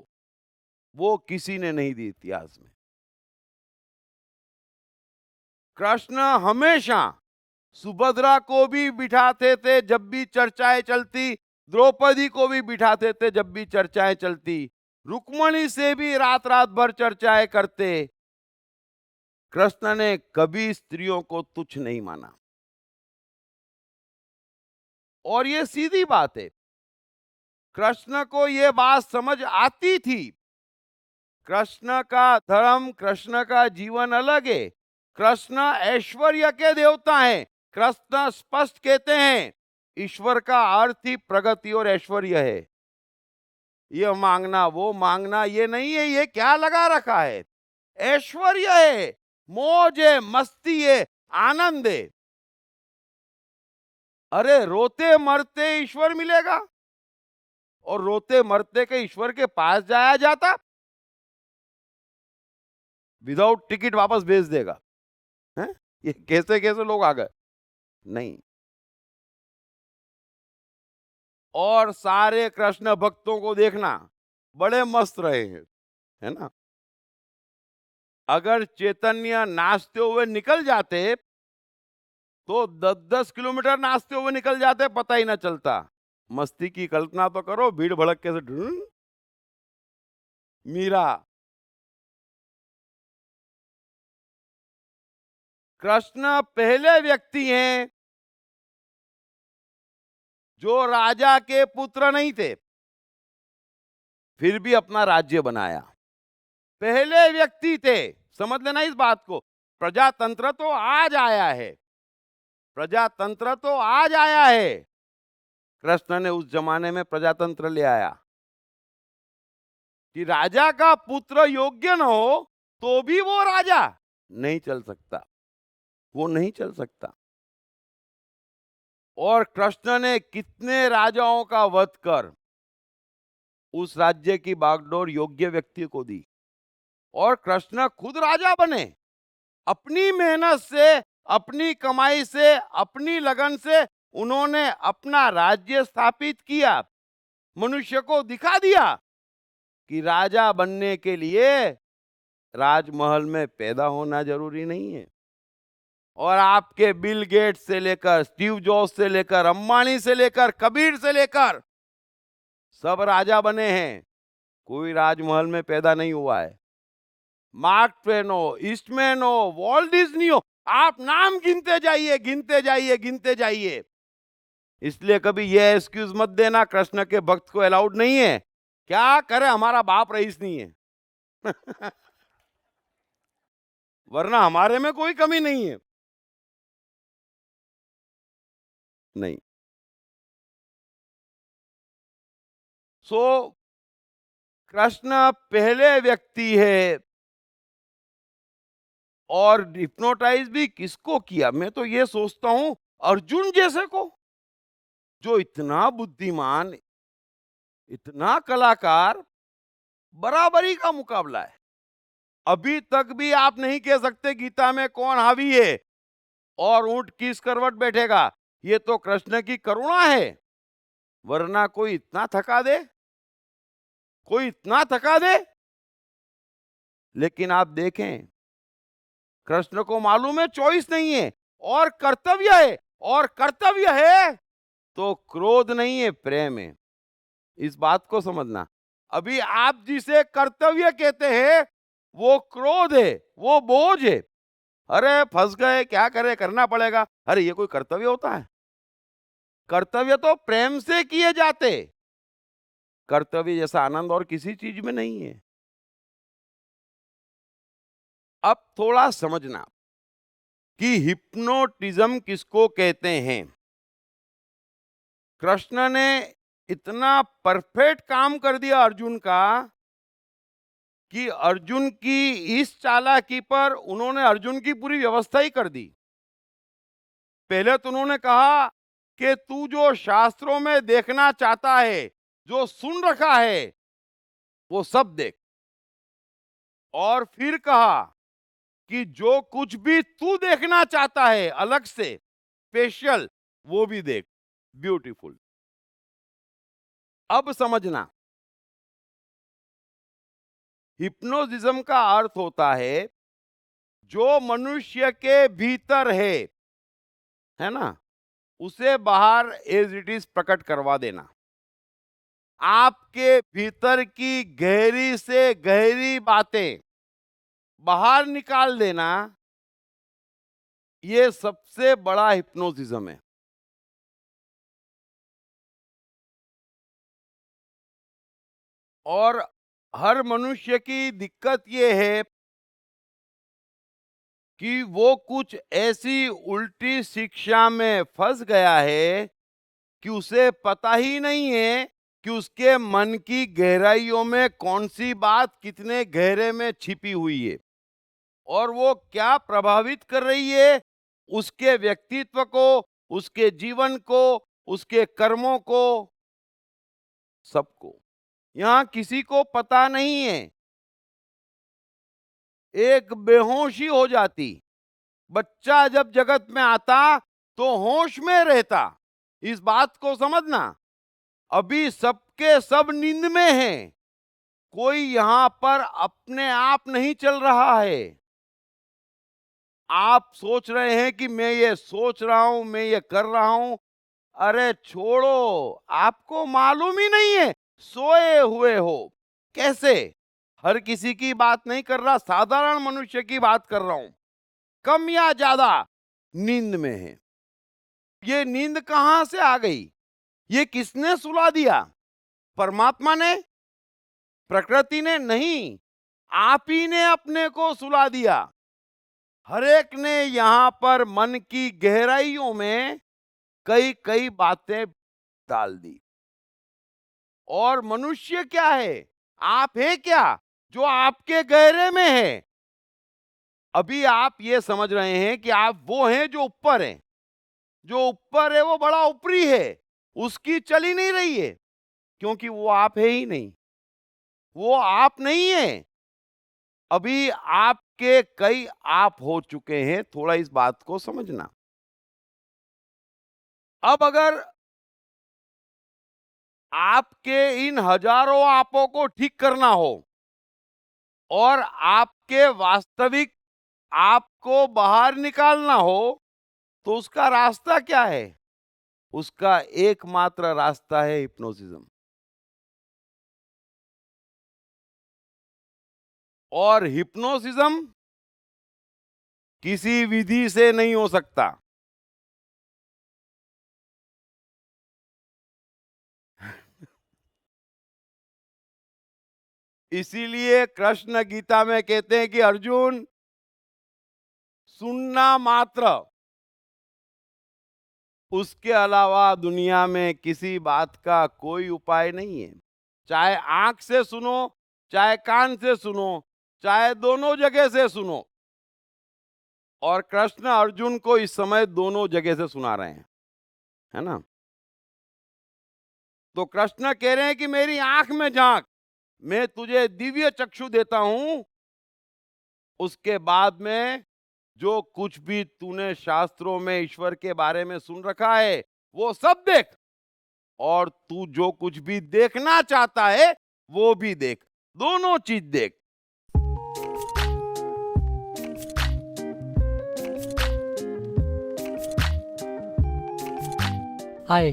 वो किसी ने नहीं दी इतिहास में। कृष्ण हमेशा सुभद्रा को भी बिठाते थे जब भी चर्चाएं चलती, द्रौपदी को भी बिठाते थे जब भी चर्चाएं चलती, रुक्मणी से भी रात रात भर चर्चाएं करते। कृष्ण ने कभी स्त्रियों को तुच्छ नहीं माना और ये सीधी बात है। कृष्ण को ये बात समझ आती थी, कृष्ण का धर्म, कृष्ण का जीवन अलग है। कृष्ण ऐश्वर्य के देवता हैं। कृष्ण स्पष्ट कहते हैं ईश्वर का अर्थ ही प्रगति और ऐश्वर्य है। ये मांगना वो मांगना ये नहीं है, ये क्या लगा रखा है, ऐश्वर्य है, मौज है, मस्ती है, आनंद है। अरे रोते मरते ईश्वर मिलेगा और रोते मरते के ईश्वर के पास जाया जाता, विदाउट टिकट वापस भेज देगा है? ये कैसे कैसे लोग आ गए, नहीं। और सारे कृष्ण भक्तों को देखना बड़े मस्त रहे हैं, है ना। अगर चैतन्य नाचते हुए निकल जाते तो 10-10 किलोमीटर नाचते हुए निकल जाते, पता ही ना चलता। मस्ती की कल्पना तो करो, भीड़ भड़क से मीरा। कृष्ण पहले व्यक्ति हैं जो राजा के पुत्र नहीं थे, फिर भी अपना राज्य बनाया। पहले व्यक्ति थे, समझ लेना इस बात को। प्रजातंत्र तो आज आया है, प्रजातंत्र तो आज आया है, कृष्ण ने उस जमाने में प्रजातंत्र ले आया। कि राजा का पुत्र योग्य न हो तो भी वो राजा नहीं चल सकता, वो नहीं चल सकता। और कृष्ण ने कितने राजाओं का वध कर उस राज्य की बागडोर योग्य व्यक्ति को दी, और कृष्ण खुद राजा बने। अपनी मेहनत से, अपनी कमाई से, अपनी लगन से उन्होंने अपना राज्य स्थापित किया, मनुष्य को दिखा दिया कि राजा बनने के लिए राजमहल में पैदा होना जरूरी नहीं है। और आपके बिल गेट्स से लेकर, स्टीव जॉब्स से लेकर, अंबानी से लेकर, कबीर से लेकर सब राजा बने हैं, कोई राजमहल में पैदा नहीं हुआ है। मार्क ट्वेन हो, ईस्टमैन हो, वॉल्ट डिज्नी हो, आप नाम गिनते जाइए, गिनते जाइए, गिनते जाइए। इसलिए कभी यह एक्सक्यूज मत देना कृष्ण के भक्त को अलाउड नहीं है, क्या करे हमारा बाप रईस नहीं है वरना हमारे में कोई कमी नहीं है, नहीं। सो कृष्ण पहले व्यक्ति है। और हिप्नोटाइज भी किसको किया, मैं तो ये सोचता हूं अर्जुन जैसे को, जो इतना बुद्धिमान, इतना कलाकार, बराबरी का मुकाबला है। अभी तक भी आप नहीं कह सकते गीता में कौन हावी है और ऊंट किस करवट बैठेगा। ये तो कृष्ण की करुणा है, वरना कोई इतना थका दे, कोई इतना थका दे। लेकिन आप देखें कृष्ण को मालूम है चॉइस नहीं है और कर्तव्य है, और कर्तव्य है तो क्रोध नहीं है, प्रेम है। इस बात को समझना। अभी आप जिसे कर्तव्य कहते हैं वो क्रोध है, वो बोझ है। अरे फंस गए, क्या करे, करना पड़ेगा। अरे ये कोई कर्तव्य होता है? कर्तव्य तो प्रेम से किए जाते, कर्तव्य जैसा आनंद और किसी चीज में नहीं है। अब थोड़ा समझना कि हिप्नोटिज्म किसको कहते हैं। कृष्ण ने इतना परफेक्ट काम कर दिया अर्जुन का कि अर्जुन की इस चालाकी पर उन्होंने अर्जुन की पूरी व्यवस्था ही कर दी। पहले तो उन्होंने कहा कि तू जो शास्त्रों में देखना चाहता है, जो सुन रखा है, वो सब देख। और फिर कहा कि जो कुछ भी तू देखना चाहता है अलग से, स्पेशल, वो भी देख। ब्यूटीफुल। अब समझना, हिप्नोटिज्म का अर्थ होता है जो मनुष्य के भीतर है ना, उसे बाहर एज इट इज प्रकट करवा देना। आपके भीतर की गहरी से गहरी बातें बाहर निकाल देना, ये सबसे बड़ा हिप्नोटिज्म है। और हर मनुष्य की दिक्कत ये है कि वो कुछ ऐसी उल्टी शिक्षा में फंस गया है कि उसे पता ही नहीं है कि उसके मन की गहराइयों में कौन सी बात कितने गहरे में छिपी हुई है और वो क्या प्रभावित कर रही है उसके व्यक्तित्व को, उसके जीवन को, उसके कर्मों को, सबको। यहां किसी को पता नहीं है। एक बेहोशी हो जाती, बच्चा जब जगत में आता तो होश में रहता। इस बात को समझना, अभी सबके सब नींद में हैं। कोई यहां पर अपने आप नहीं चल रहा है। आप सोच रहे हैं कि मैं ये सोच रहा हूं, मैं ये कर रहा हूं। अरे छोड़ो, आपको मालूम ही नहीं है, सोए हुए हो। कैसे? हर किसी की बात नहीं कर रहा, साधारण मनुष्य की बात कर रहा हूं। कम या ज्यादा नींद में है। ये नींद कहां से आ गई? ये किसने सुला दिया? परमात्मा ने? प्रकृति ने? नहीं, आप ही ने अपने को सुला दिया। हर एक ने यहां पर मन की गहराइयों में कई कई बातें डाल दी। और मनुष्य क्या है? आप है क्या जो आपके गहरे में है? अभी आप ये समझ रहे हैं कि आप वो हैं जो ऊपर हैं। जो ऊपर है वो बड़ा ऊपरी है, उसकी चल ही नहीं रही है, क्योंकि वो आप है ही नहीं। वो आप नहीं है। अभी आपके कई आप हो चुके हैं। थोड़ा इस बात को समझना। अब अगर आपके इन हजारों आपों को ठीक करना हो और आपके वास्तविक आपको बाहर निकालना हो, तो उसका रास्ता क्या है? उसका एकमात्र रास्ता है हिप्नोसिज्म। और हिप्नोसिज्म किसी विधि से नहीं हो सकता। इसीलिए कृष्ण गीता में कहते हैं कि अर्जुन, सुनना मात्र, उसके अलावा दुनिया में किसी बात का कोई उपाय नहीं है। चाहे आंख से सुनो, चाहे कान से सुनो, चाहे दोनों जगह से सुनो। और कृष्ण अर्जुन को इस समय दोनों जगह से सुना रहे हैं, है ना? तो कृष्ण कह रहे हैं कि मेरी आंख में झांक, मैं तुझे दिव्य चक्षु देता हूं। उसके बाद में जो कुछ भी तूने शास्त्रों में ईश्वर के बारे में सुन रखा है वो सब देख, और तू जो कुछ भी देखना चाहता है वो भी देख। दोनों चीज देख। हाय,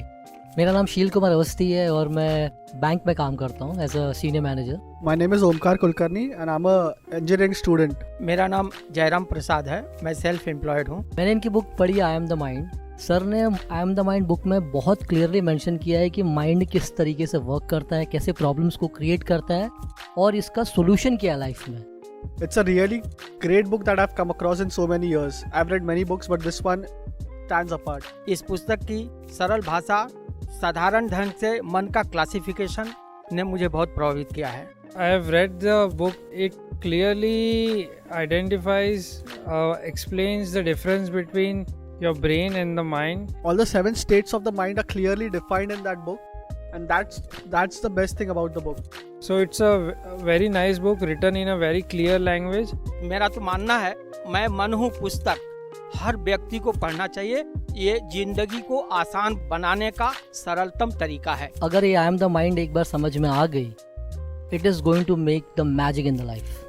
मेरा नाम शील कुमार अवस्थी है और मैं बैंक में काम करता हूँ as a senior manager. My name is Omkar Kulkarni and I'm a engineering student. मेरा नाम जयराम प्रसाद है, मैं सेल्फ एम्प्लॉयड हूँ। मैंने इनकी बुक पढ़ी I am the mind. Sir ने I am the mind book में बहुत क्लियरली मेंशन किया है कि माइंड किस तरीके से वर्क करता है, कैसे प्रॉब्लम्स को क्रिएट करता है और इसका सोल्यूशन क्या है लाइफ में। It's a really great book that I've come across in so many years. I've read many books but this one stands apart. इस पुस्तक की सरल भाषा, साधारण ढंग से मन का क्लासिफिकेशन ने मुझे बहुत प्रभावित किया है। I have read the book. It clearly identifies, explains the difference between your brain and the mind. All the 7 states of the mind are clearly defined in that book, and that's the best thing about the book. So it's a very nice book written in a very clear language. मेरा तो मानना है, मैं मन हूँ पुस्तक, हर व्यक्ति को पढ़ना चाहिए। ये जिंदगी को आसान बनाने का सरलतम तरीका है। अगर ये आई एम द माइंड एक बार समझ में आ गई, it is going to make the magic in the life.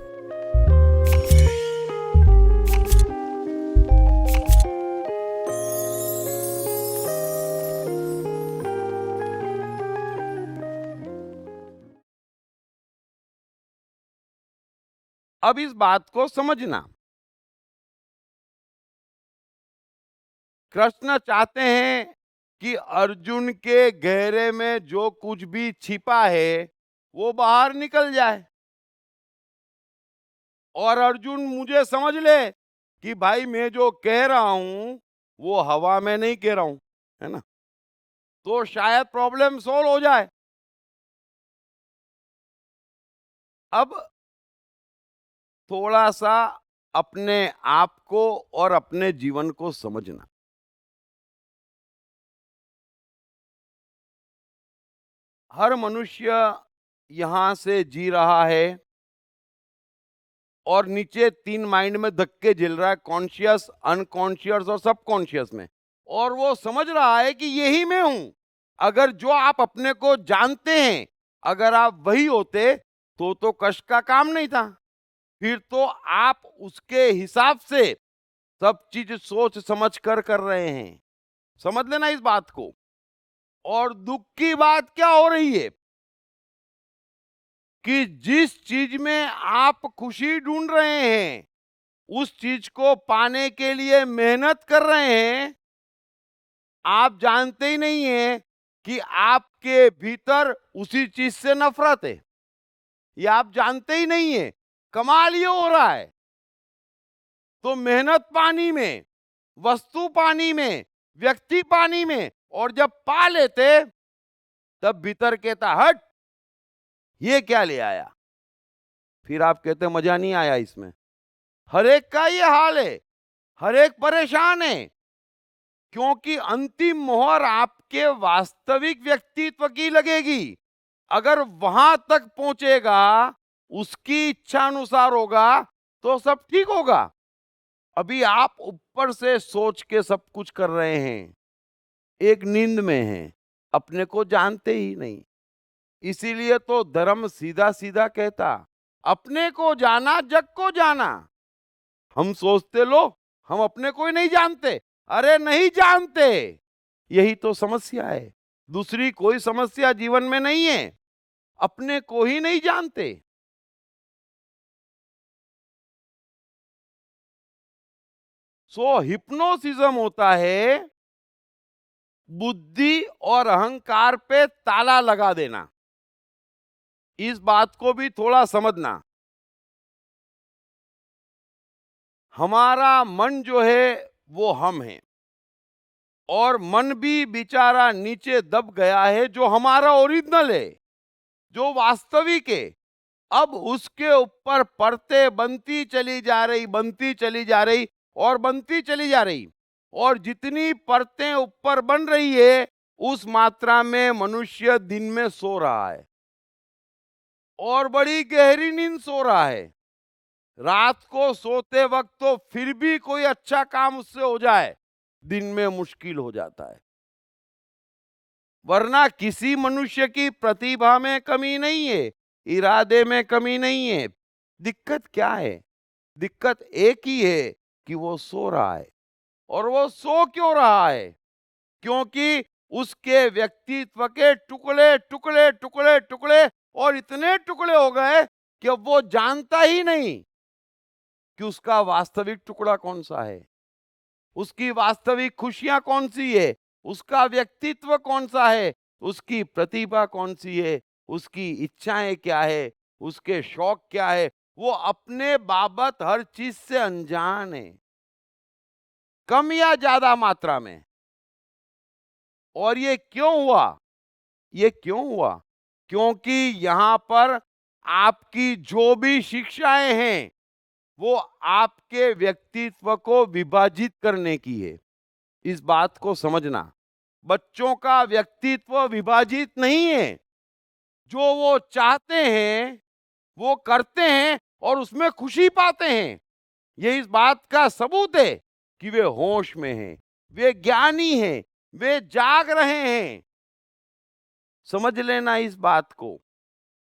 अब इस बात को समझना, कृष्ण चाहते हैं कि अर्जुन के गहरे में जो कुछ भी छिपा है वो बाहर निकल जाए, और अर्जुन मुझे समझ ले कि भाई मैं जो कह रहा हूं वो हवा में नहीं कह रहा हूं, है ना, तो शायद प्रॉब्लम सॉल्व हो जाए। अब थोड़ा सा अपने आप को और अपने जीवन को समझना। हर मनुष्य यहां से जी रहा है और नीचे 3 माइंड में धक्के झेल रहा है, कॉन्शियस, अनकॉन्शियस और सबकॉन्शियस में, और वो समझ रहा है कि यही मैं हूं। अगर जो आप अपने को जानते हैं, अगर आप वही होते तो कष्ट का काम नहीं था। फिर तो आप उसके हिसाब से सब चीज सोच समझ कर रहे हैं। समझ लेना इस बात को। और दुख की बात क्या हो रही है कि जिस चीज में आप खुशी ढूंढ रहे हैं, उस चीज को पाने के लिए मेहनत कर रहे हैं, आप जानते ही नहीं हैं कि आपके भीतर उसी चीज से नफरत है। ये आप जानते ही नहीं है। कमाल ये हो रहा है। तो मेहनत पानी में, वस्तु पानी में, व्यक्ति पानी में, और जब पा लेते तब भीतर कहता हट, ये क्या ले आया। फिर आप कहते मजा नहीं आया इसमें। हर एक का ये हाल है, हर एक परेशान है, क्योंकि अंतिम मोहर आपके वास्तविक व्यक्तित्व की लगेगी। अगर वहां तक पहुंचेगा, उसकी इच्छा अनुसार होगा, तो सब ठीक होगा। अभी आप ऊपर से सोच के सब कुछ कर रहे हैं, एक नींद में हैं, अपने को जानते ही नहीं। इसीलिए तो धर्म सीधा सीधा कहता, अपने को जाना जग को जाना। हम सोचते लो हम अपने को ही नहीं जानते। अरे नहीं जानते, यही तो समस्या है। दूसरी कोई समस्या जीवन में नहीं है, अपने को ही नहीं जानते। सो हिप्नोसिज्म होता है बुद्धि और अहंकार पे ताला लगा देना। इस बात को भी थोड़ा समझना। हमारा मन जो है वो हम है, और मन भी बेचारा नीचे दब गया है, जो हमारा ओरिजिनल है, जो वास्तविक है। अब उसके ऊपर परतें बनती चली जा रही, बनती चली जा रही और बनती चली जा रही, और जितनी परतें ऊपर बन रही है, उस मात्रा में मनुष्य दिन में सो रहा है, और बड़ी गहरी नींद सो रहा है। रात को सोते वक्त तो फिर भी कोई अच्छा काम उससे हो जाए, दिन में मुश्किल हो जाता है। वरना किसी मनुष्य की प्रतिभा में कमी नहीं है, इरादे में कमी नहीं है। दिक्कत क्या है? दिक्कत एक ही है कि वो सो रहा है। और वो सो क्यों रहा है? क्योंकि उसके व्यक्तित्व के टुकड़े टुकड़े टुकड़े टुकड़े और इतने टुकड़े हो गए कि अब वो जानता ही नहीं कि उसका वास्तविक टुकड़ा कौन सा है, उसकी वास्तविक खुशियां कौन सी है, उसका व्यक्तित्व कौन सा है, उसकी प्रतिभा कौन सी है, उसकी इच्छाएं क्या है, उसके शौक क्या है। वो अपने बाबत हर चीज से अनजान है, कम या ज्यादा मात्रा में। और ये क्यों हुआ? ये क्यों हुआ? क्योंकि यहां पर आपकी जो भी शिक्षाएं हैं वो आपके व्यक्तित्व को विभाजित करने की है। इस बात को समझना, बच्चों का व्यक्तित्व विभाजित नहीं है। जो वो चाहते हैं वो करते हैं और उसमें खुशी पाते हैं। ये इस बात का सबूत है कि वे होश में हैं, वे ज्ञानी हैं, वे जाग रहे हैं। समझ लेना इस बात को।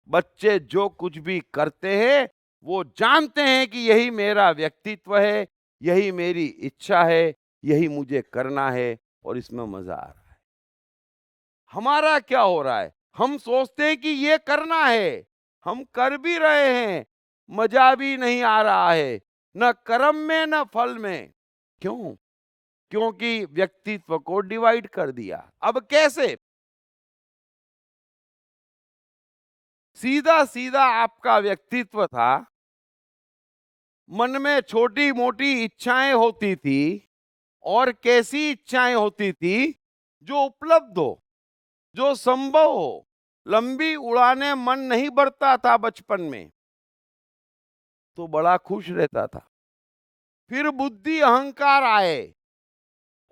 बच्चे जो कुछ भी करते हैं वो जानते हैं कि यही मेरा व्यक्तित्व है, यही मेरी इच्छा है, यही मुझे करना है और इसमें मजा आ रहा है। हमारा क्या हो रहा है? हम सोचते हैं कि ये करना है, हम कर भी रहे हैं, मजा भी नहीं आ रहा है, न कर्म में न फल में। क्यों? क्योंकि व्यक्तित्व को डिवाइड कर दिया। अब कैसे? सीधा सीधा आपका व्यक्तित्व था, मन में छोटी मोटी इच्छाएं होती थी, और कैसी इच्छाएं होती थी? जो उपलब्ध हो, जो संभव हो। लंबी उड़ाने मन नहीं भरता था बचपन में, तो बड़ा खुश रहता था। फिर बुद्धि अहंकार आए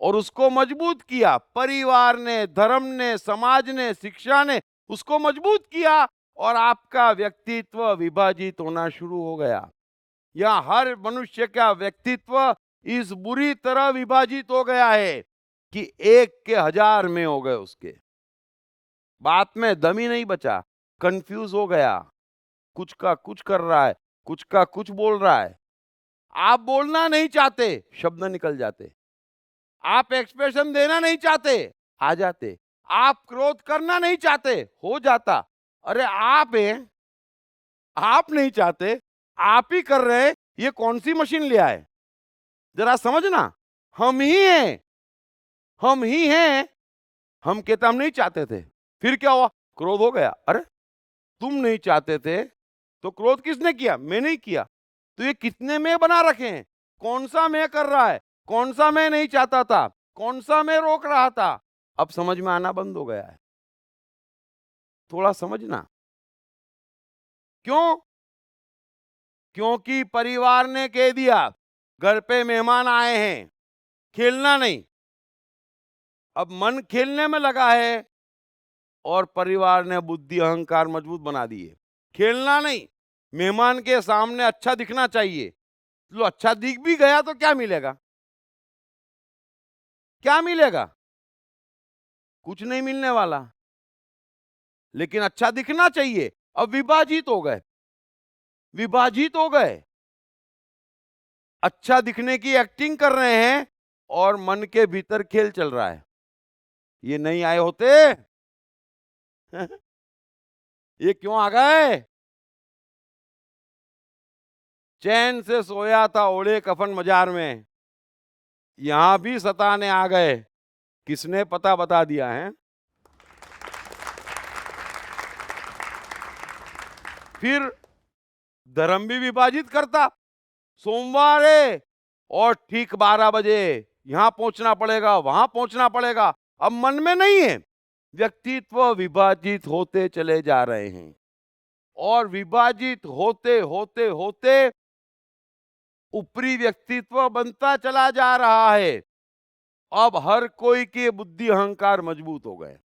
और उसको मजबूत किया। परिवार ने, धर्म ने, समाज ने, शिक्षा ने उसको मजबूत किया और आपका व्यक्तित्व विभाजित होना शुरू हो गया। या हर मनुष्य का व्यक्तित्व इस बुरी तरह विभाजित हो गया है कि एक के हजार में हो गए उसके। बात में दम ही नहीं बचा, कंफ्यूज हो गया, कुछ का कुछ कर रहा है, कुछ का कुछ बोल रहा है। आप बोलना नहीं चाहते, शब्द निकल जाते। आप एक्सप्रेशन देना नहीं चाहते, आ जाते। आप क्रोध करना नहीं चाहते, हो जाता। अरे आप हैं, आप नहीं चाहते, आप ही कर रहे हैं। ये कौन सी मशीन ले आए? जरा समझना, हम ही हैं, हम ही हैं। हम कहते हम नहीं चाहते थे, फिर क्या हुआ? क्रोध हो गया। अरे तुम नहीं चाहते थे तो क्रोध किसने किया? मैं नहीं किया। तो ये कितने मैं बना रखे हैं? कौन सा मैं कर रहा है? कौन सा मैं नहीं चाहता था? कौन सा मैं रोक रहा था? अब समझ में आना बंद हो गया है। थोड़ा समझना। क्यों? क्योंकि परिवार ने कह दिया घर पे मेहमान आए हैं, खेलना नहीं। अब मन खेलने में लगा है और परिवार ने बुद्धि अहंकार मजबूत बना दी है। खेलना नहीं, मेहमान के सामने अच्छा दिखना चाहिए। लो, अच्छा दिख भी गया तो क्या मिलेगा? क्या मिलेगा? कुछ नहीं मिलने वाला। लेकिन अच्छा दिखना चाहिए। अब विभाजित हो गए, विभाजित हो गए। अच्छा दिखने की एक्टिंग कर रहे हैं और मन के भीतर खेल चल रहा है। ये नहीं आए होते ये क्यों आ गए? चैन से सोया था ओढ़े कफन मजार में, यहां भी सताने आ गए। किसने पता बता दिया है? फिर धर्म भी विभाजित करता। सोमवार है और ठीक 12 बजे यहां पहुंचना पड़ेगा, वहां पहुंचना पड़ेगा। अब मन में नहीं है। व्यक्तित्व विभाजित होते चले जा रहे हैं और विभाजित होते होते होते ऊपरी व्यक्तित्व बनता चला जा रहा है। अब हर कोई के बुद्धि अहंकार मजबूत हो गए।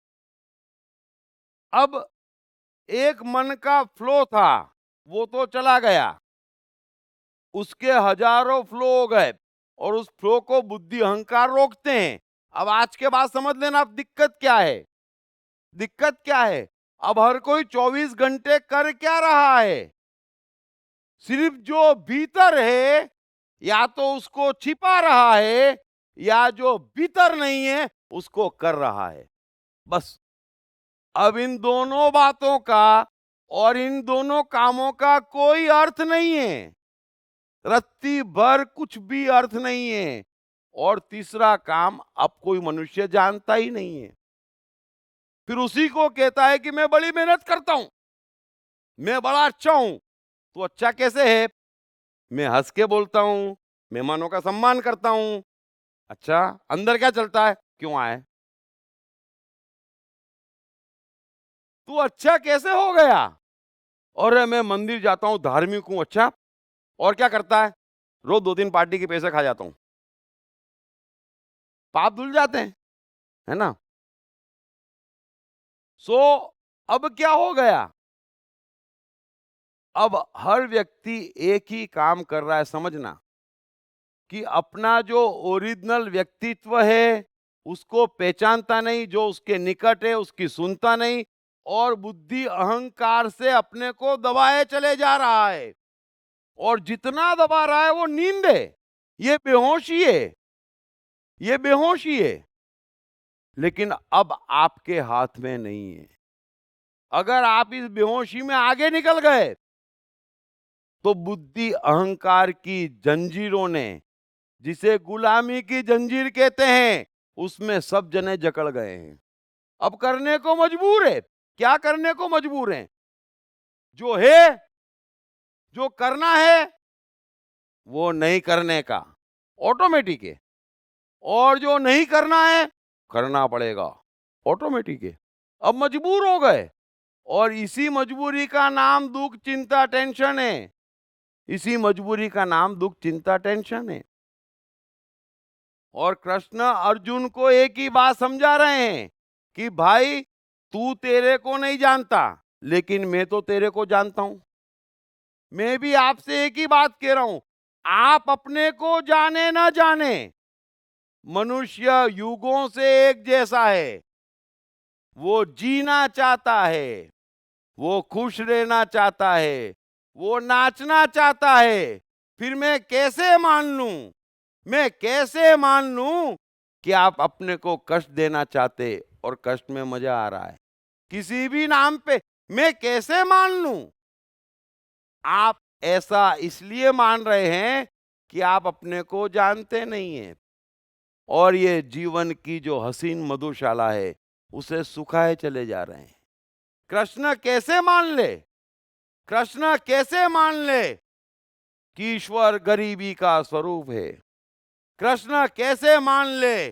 अब एक मन का फ्लो था, वो तो चला गया, उसके हजारों फ्लो हो गए और उस फ्लो को बुद्धि अहंकार रोकते हैं। अब आज के बाद समझ लेना अब दिक्कत क्या है। दिक्कत क्या है? अब हर कोई 24 घंटे कर क्या रहा है? सिर्फ जो भीतर है या तो उसको छिपा रहा है, या जो भीतर नहीं है उसको कर रहा है। बस अब इन दोनों बातों का और इन दोनों कामों का कोई अर्थ नहीं है। रत्ती भर कुछ भी अर्थ नहीं है। और तीसरा काम अब कोई मनुष्य जानता ही नहीं है। फिर उसी को कहता है कि मैं बड़ी मेहनत करता हूं, मैं बड़ा अच्छा हूं। तो अच्छा कैसे है? मैं हंस के बोलता हूं, मेहमानों का सम्मान करता हूं। अच्छा, अंदर क्या चलता है? क्यों आए? तू अच्छा कैसे हो गया? और मैं मंदिर जाता हूं, धार्मिक हूं। अच्छा, और क्या करता है? रोज 2-3 पार्टी के पैसे खा जाता हूं। पाप धुल जाते हैं, है ना। सो अब क्या हो गया, अब हर व्यक्ति एक ही काम कर रहा है, समझना कि अपना जो ओरिजिनल व्यक्तित्व है उसको पहचानता नहीं, जो उसके निकट है उसकी सुनता नहीं, और बुद्धि अहंकार से अपने को दबाए चले जा रहा है। और जितना दबा रहा है वो नींद है, ये बेहोशी है, ये बेहोशी है। लेकिन अब आपके हाथ में नहीं है। अगर आप इस बेहोशी में आगे निकल गए तो बुद्धि अहंकार की जंजीरों ने, जिसे गुलामी की जंजीर कहते हैं, उसमें सब जने जकड़ गए हैं। अब करने को मजबूर है। क्या करने को मजबूर हैं? जो है, जो करना है वो नहीं करने का ऑटोमेटिक है, और जो नहीं करना है करना पड़ेगा ऑटोमेटिक है। अब मजबूर हो गए, और इसी मजबूरी का नाम दुख चिंता टेंशन है। इसी मजबूरी का नाम दुख चिंता टेंशन है। और कृष्ण अर्जुन को एक ही बात समझा रहे हैं कि भाई तू तेरे को नहीं जानता, लेकिन मैं तो तेरे को जानता हूं। मैं भी आपसे एक ही बात कह रहा हूं, आप अपने को जाने ना जाने, मनुष्य युगों से एक जैसा है। वो जीना चाहता है, वो खुश रहना चाहता है, वो नाचना चाहता है। फिर मैं कैसे मान लूं, मैं कैसे मान लूं कि आप अपने को कष्ट देना चाहते और कष्ट में मजा आ रहा है किसी भी नाम पे? मैं कैसे मान लूं? आप ऐसा इसलिए मान रहे हैं कि आप अपने को जानते नहीं हैं, और ये जीवन की जो हसीन मधुशाला है उसे सुखाए चले जा रहे हैं। कृष्ण कैसे मान ले, कृष्ण कैसे मान ले कि ईश्वर गरीबी का स्वरूप है? कृष्ण कैसे मान ले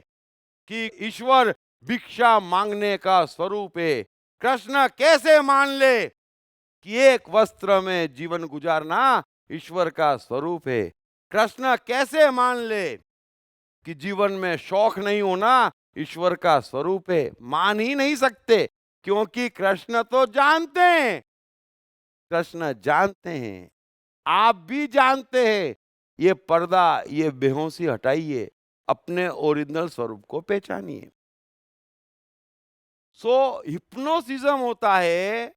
कि ईश्वर भिक्षा मांगने का स्वरूप है? कृष्ण कैसे मान ले कि एक वस्त्र में जीवन गुजारना ईश्वर का स्वरूप है? कृष्ण कैसे मान ले कि जीवन में शौक नहीं होना ईश्वर का स्वरूप है? मान ही नहीं सकते, क्योंकि कृष्ण तो जानते हैं, कृष्ण जानते हैं, आप भी जानते हैं। ये पर्दा, ये बेहोशी हटाइए, अपने ओरिजिनल स्वरूप को पहचानिए। हिप्नोसिज्म होता है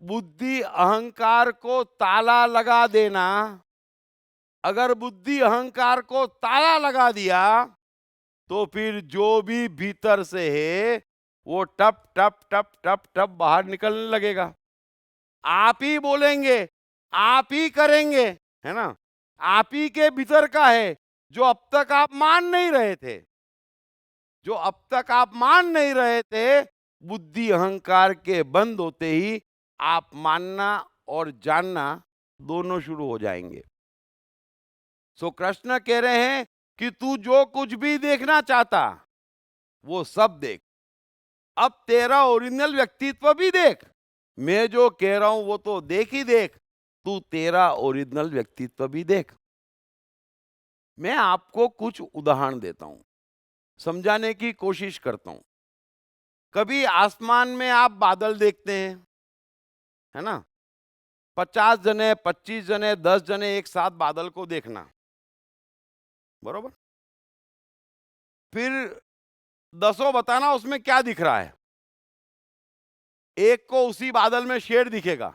बुद्धि अहंकार को ताला लगा देना। अगर बुद्धि अहंकार को ताला लगा दिया तो फिर जो भी भीतर से है वो टप टप टप टप टप बाहर निकलने लगेगा। आप ही बोलेंगे, आप ही करेंगे, है ना। आप ही के भीतर का है जो अब तक आप मान नहीं रहे थे, जो अब तक आप मान नहीं रहे थे। बुद्धि अहंकार के बंद होते ही आप मानना और जानना दोनों शुरू हो जाएंगे। कृष्ण कह रहे हैं कि तू जो कुछ भी देखना चाहता वो सब देख, अब तेरा ओरिजिनल व्यक्तित्व भी देख। मैं जो कह रहा हूं वो तो देख ही देख, तू तेरा ओरिजिनल व्यक्तित्व भी देख। मैं आपको कुछ उदाहरण देता हूं, समझाने की कोशिश करता हूं। कभी आसमान में आप बादल देखते हैं, है ना। 50 जने, 25 जने, 10 जने एक साथ बादल को देखना, बरोबर। फिर दसों बताना उसमें क्या दिख रहा है। एक को उसी बादल में शेर दिखेगा,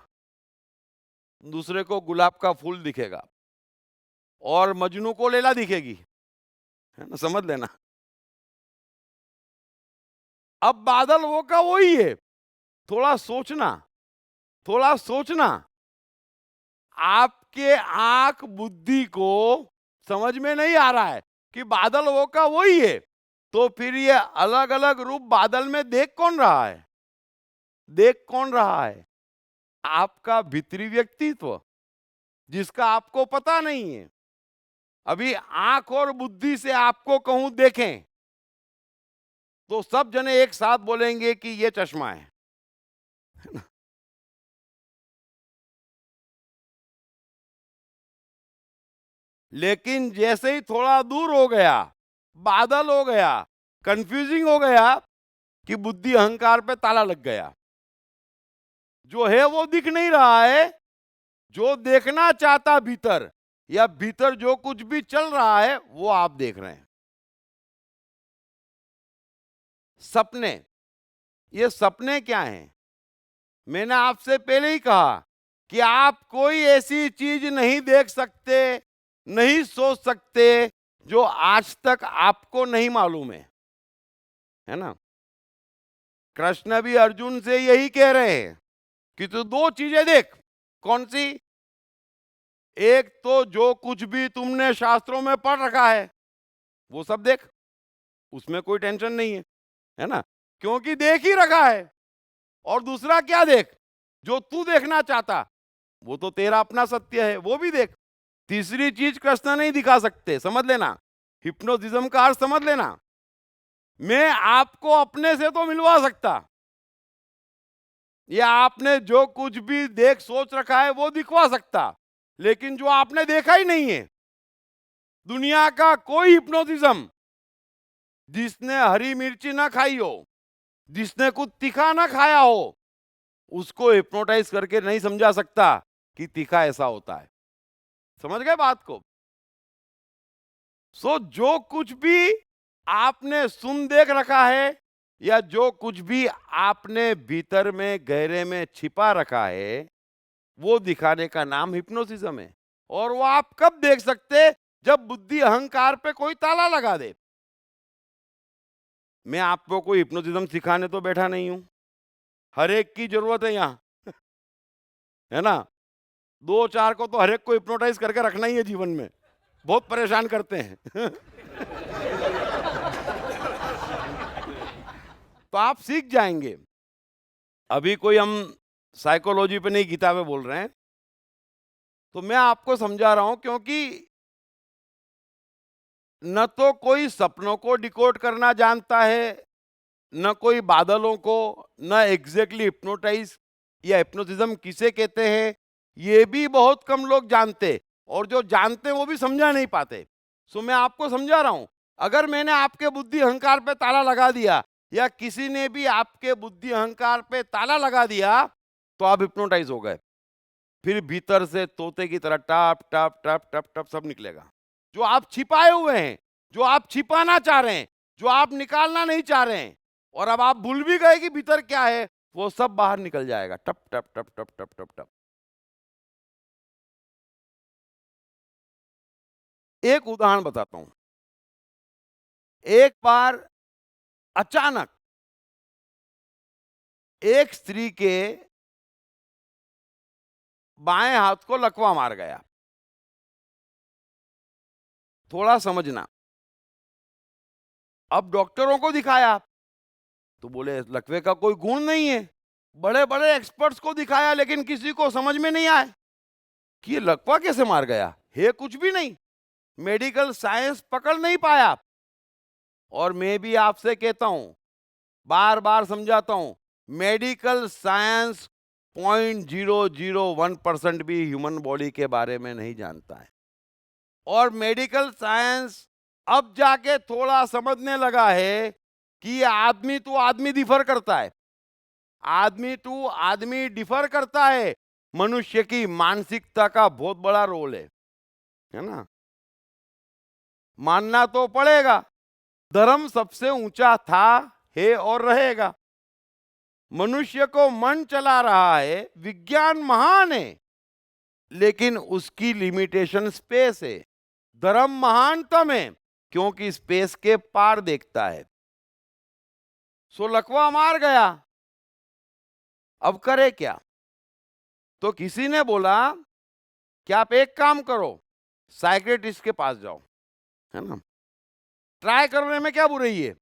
दूसरे को गुलाब का फूल दिखेगा, और मजनू को लैला दिखेगी, है ना, समझ लेना। अब बादल वो का वही है। थोड़ा सोचना, थोड़ा सोचना, आपके आंख बुद्धि को समझ में नहीं आ रहा है कि बादल वो का वही है, तो फिर ये अलग अलग रूप बादल में देख कौन रहा है? देख कौन रहा है? आपका भीतरी व्यक्तित्व, जिसका आपको पता नहीं है। अभी आंख और बुद्धि से आपको कहूं देखें तो सब जने एक साथ बोलेंगे कि ये चश्मा है। लेकिन जैसे ही थोड़ा दूर हो गया, बादल हो गया, कंफ्यूजिंग हो गया कि बुद्धि अहंकार पे ताला लग गया। जो है वो दिख नहीं रहा है, जो देखना चाहता भीतर या भीतर जो कुछ भी चल रहा है वो आप देख रहे हैं। सपने, ये सपने क्या हैं? मैंने आपसे पहले ही कहा कि आप कोई ऐसी चीज नहीं देख सकते, नहीं सोच सकते जो आज तक आपको नहीं मालूम है ना? कृष्ण भी अर्जुन से यही कह रहे हैं कि तू दो चीजें देख। कौन सी? एक तो जो कुछ भी तुमने शास्त्रों में पढ़ रखा है वो सब देख, उसमें कोई टेंशन नहीं है ना, क्योंकि देख ही रखा है। और दूसरा क्या देख? जो तू देखना चाहता वो तो तेरा अपना सत्य है, वो भी देख। तीसरी चीज कृष्ण नहीं दिखा सकते, समझ लेना। हिप्नोटिज्म का अर्थ समझ लेना। मैं आपको अपने से तो मिलवा सकता, या आपने जो कुछ भी देख सोच रखा है वो दिखवा सकता, लेकिन जो आपने देखा ही नहीं है, दुनिया का कोई हिप्नोटिज्म जिसने हरी मिर्ची ना खाई हो, जिसने कुछ तीखा ना खाया हो, उसको हिप्नोटाइज करके नहीं समझा सकता कि तीखा ऐसा होता है। समझ गए बात को? जो कुछ भी आपने सुन देख रखा है या जो कुछ भी आपने भीतर में गहरे में छिपा रखा है वो दिखाने का नाम हिप्नोसिज्म है। और वो आप कब देख सकते? जब बुद्धि अहंकार पे कोई ताला लगा दे। मैं आपको कोई हिप्नोसिज्म सिखाने तो बैठा नहीं हूं, हर एक की जरूरत है यहां है ना? दो चार को तो हर एक को हिप्नोटाइज करके रखना ही है जीवन में, बहुत परेशान करते हैं तो आप सीख जाएंगे। अभी कोई हम साइकोलॉजी पे नहीं किताबें बोल रहे हैं, तो मैं आपको समझा रहा हूं, क्योंकि न तो कोई सपनों को डिकोड करना जानता है, न कोई बादलों को, न एग्जैक्टली हिप्नोटाइज या हिप्नोटिज्म किसे कहते हैं ये भी बहुत कम लोग जानते, और जो जानते वो भी समझा नहीं पाते। सो मैं आपको समझा रहा हूं, अगर मैंने आपके बुद्धि अहंकार पे ताला लगा दिया या किसी ने भी आपके बुद्धि अहंकार पे ताला लगा दिया तो आप हिप्नोटाइज हो गए। फिर भीतर से तोते की तरह टप टप टप टप टप सब निकलेगा। जो आप छिपाए हुए हैं, जो आप छिपाना चाह रहे हैं, जो आप निकालना नहीं चाह रहे हैं, और अब आप भूल भी गए कि भीतर क्या है, वो सब बाहर निकल जाएगा। टप टप टप टप टप टप टप। एक उदाहरण बताता हूं। एक बार अचानक एक स्त्री के बाएं हाथ को लकवा मार गया। थोड़ा समझना। अब डॉक्टरों को दिखाया तो बोले लकवे का कोई गुण नहीं है। बड़े बड़े एक्सपर्ट्स को दिखाया लेकिन किसी को समझ में नहीं आया कि ये लकवा कैसे मार गया, है कुछ भी नहीं। मेडिकल साइंस पकड़ नहीं पाया। और मैं भी आपसे कहता हूं, बार बार समझाता हूं, मेडिकल साइंस 0.001% भी ह्यूमन बॉडी के बारे में नहीं जानता है। और मेडिकल साइंस अब जाके थोड़ा समझने लगा है कि आदमी टू आदमी डिफर करता है, आदमी टू आदमी डिफर करता है। मनुष्य की मानसिकता का बहुत बड़ा रोल है ना? मानना तो पड़ेगा, धर्म सबसे ऊंचा था, है और रहेगा। मनुष्य को मन चला रहा है, विज्ञान महान है, लेकिन उसकी लिमिटेशन स्पेस है। धर्म महानतम है क्योंकि स्पेस के पार देखता है। सो लकवा मार गया, अब करे क्या? तो किसी ने बोला कि आप एक काम करो, साइकियाट्रिस्ट के पास जाओ, है ना? ट्राई करने में क्या बुराई है?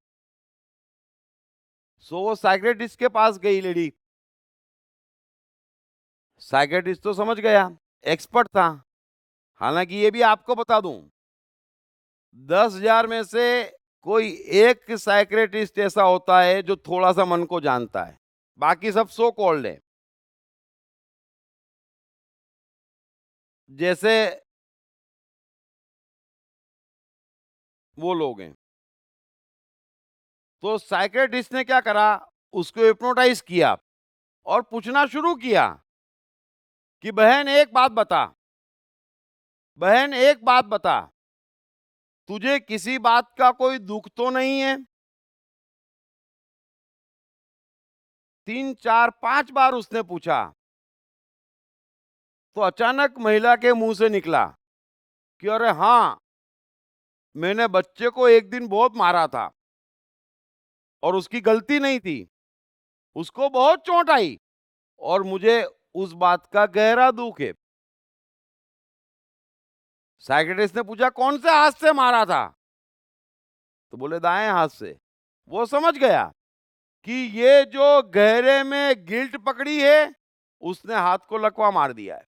सो वो साइकियाट्रिस्ट के पास गई लेडी। साइकियाट्रिस्ट तो समझ गया, एक्सपर्ट था। हालांकि ये भी आपको बता दूं, 10,000 में से कोई एक साइकियाट्रिस्ट ऐसा होता है जो थोड़ा सा मन को जानता है, बाकी सब सो कॉल्ड है। जैसे वो लोग हैं। तो साइकियाट्रिस्ट ने क्या करा, उसको हिप्नोटाइज किया और पूछना शुरू किया कि बहन एक बात बता, बहन एक बात बता, तुझे किसी बात का कोई दुख तो नहीं है? 3, 4, 5 बार उसने पूछा। तो अचानक महिला के मुंह से निकला कि अरे हाँ, मैंने बच्चे को एक दिन बहुत मारा था और उसकी गलती नहीं थी, उसको बहुत चोट आई और मुझे उस बात का गहरा दुख है। साइकियाट्रिस्ट ने पूछा कौन से हाथ से मारा था? तो बोले दाएं हाथ से। वो समझ गया कि ये जो गहरे में गिल्ट पकड़ी है, उसने हाथ को लकवा मार दिया है।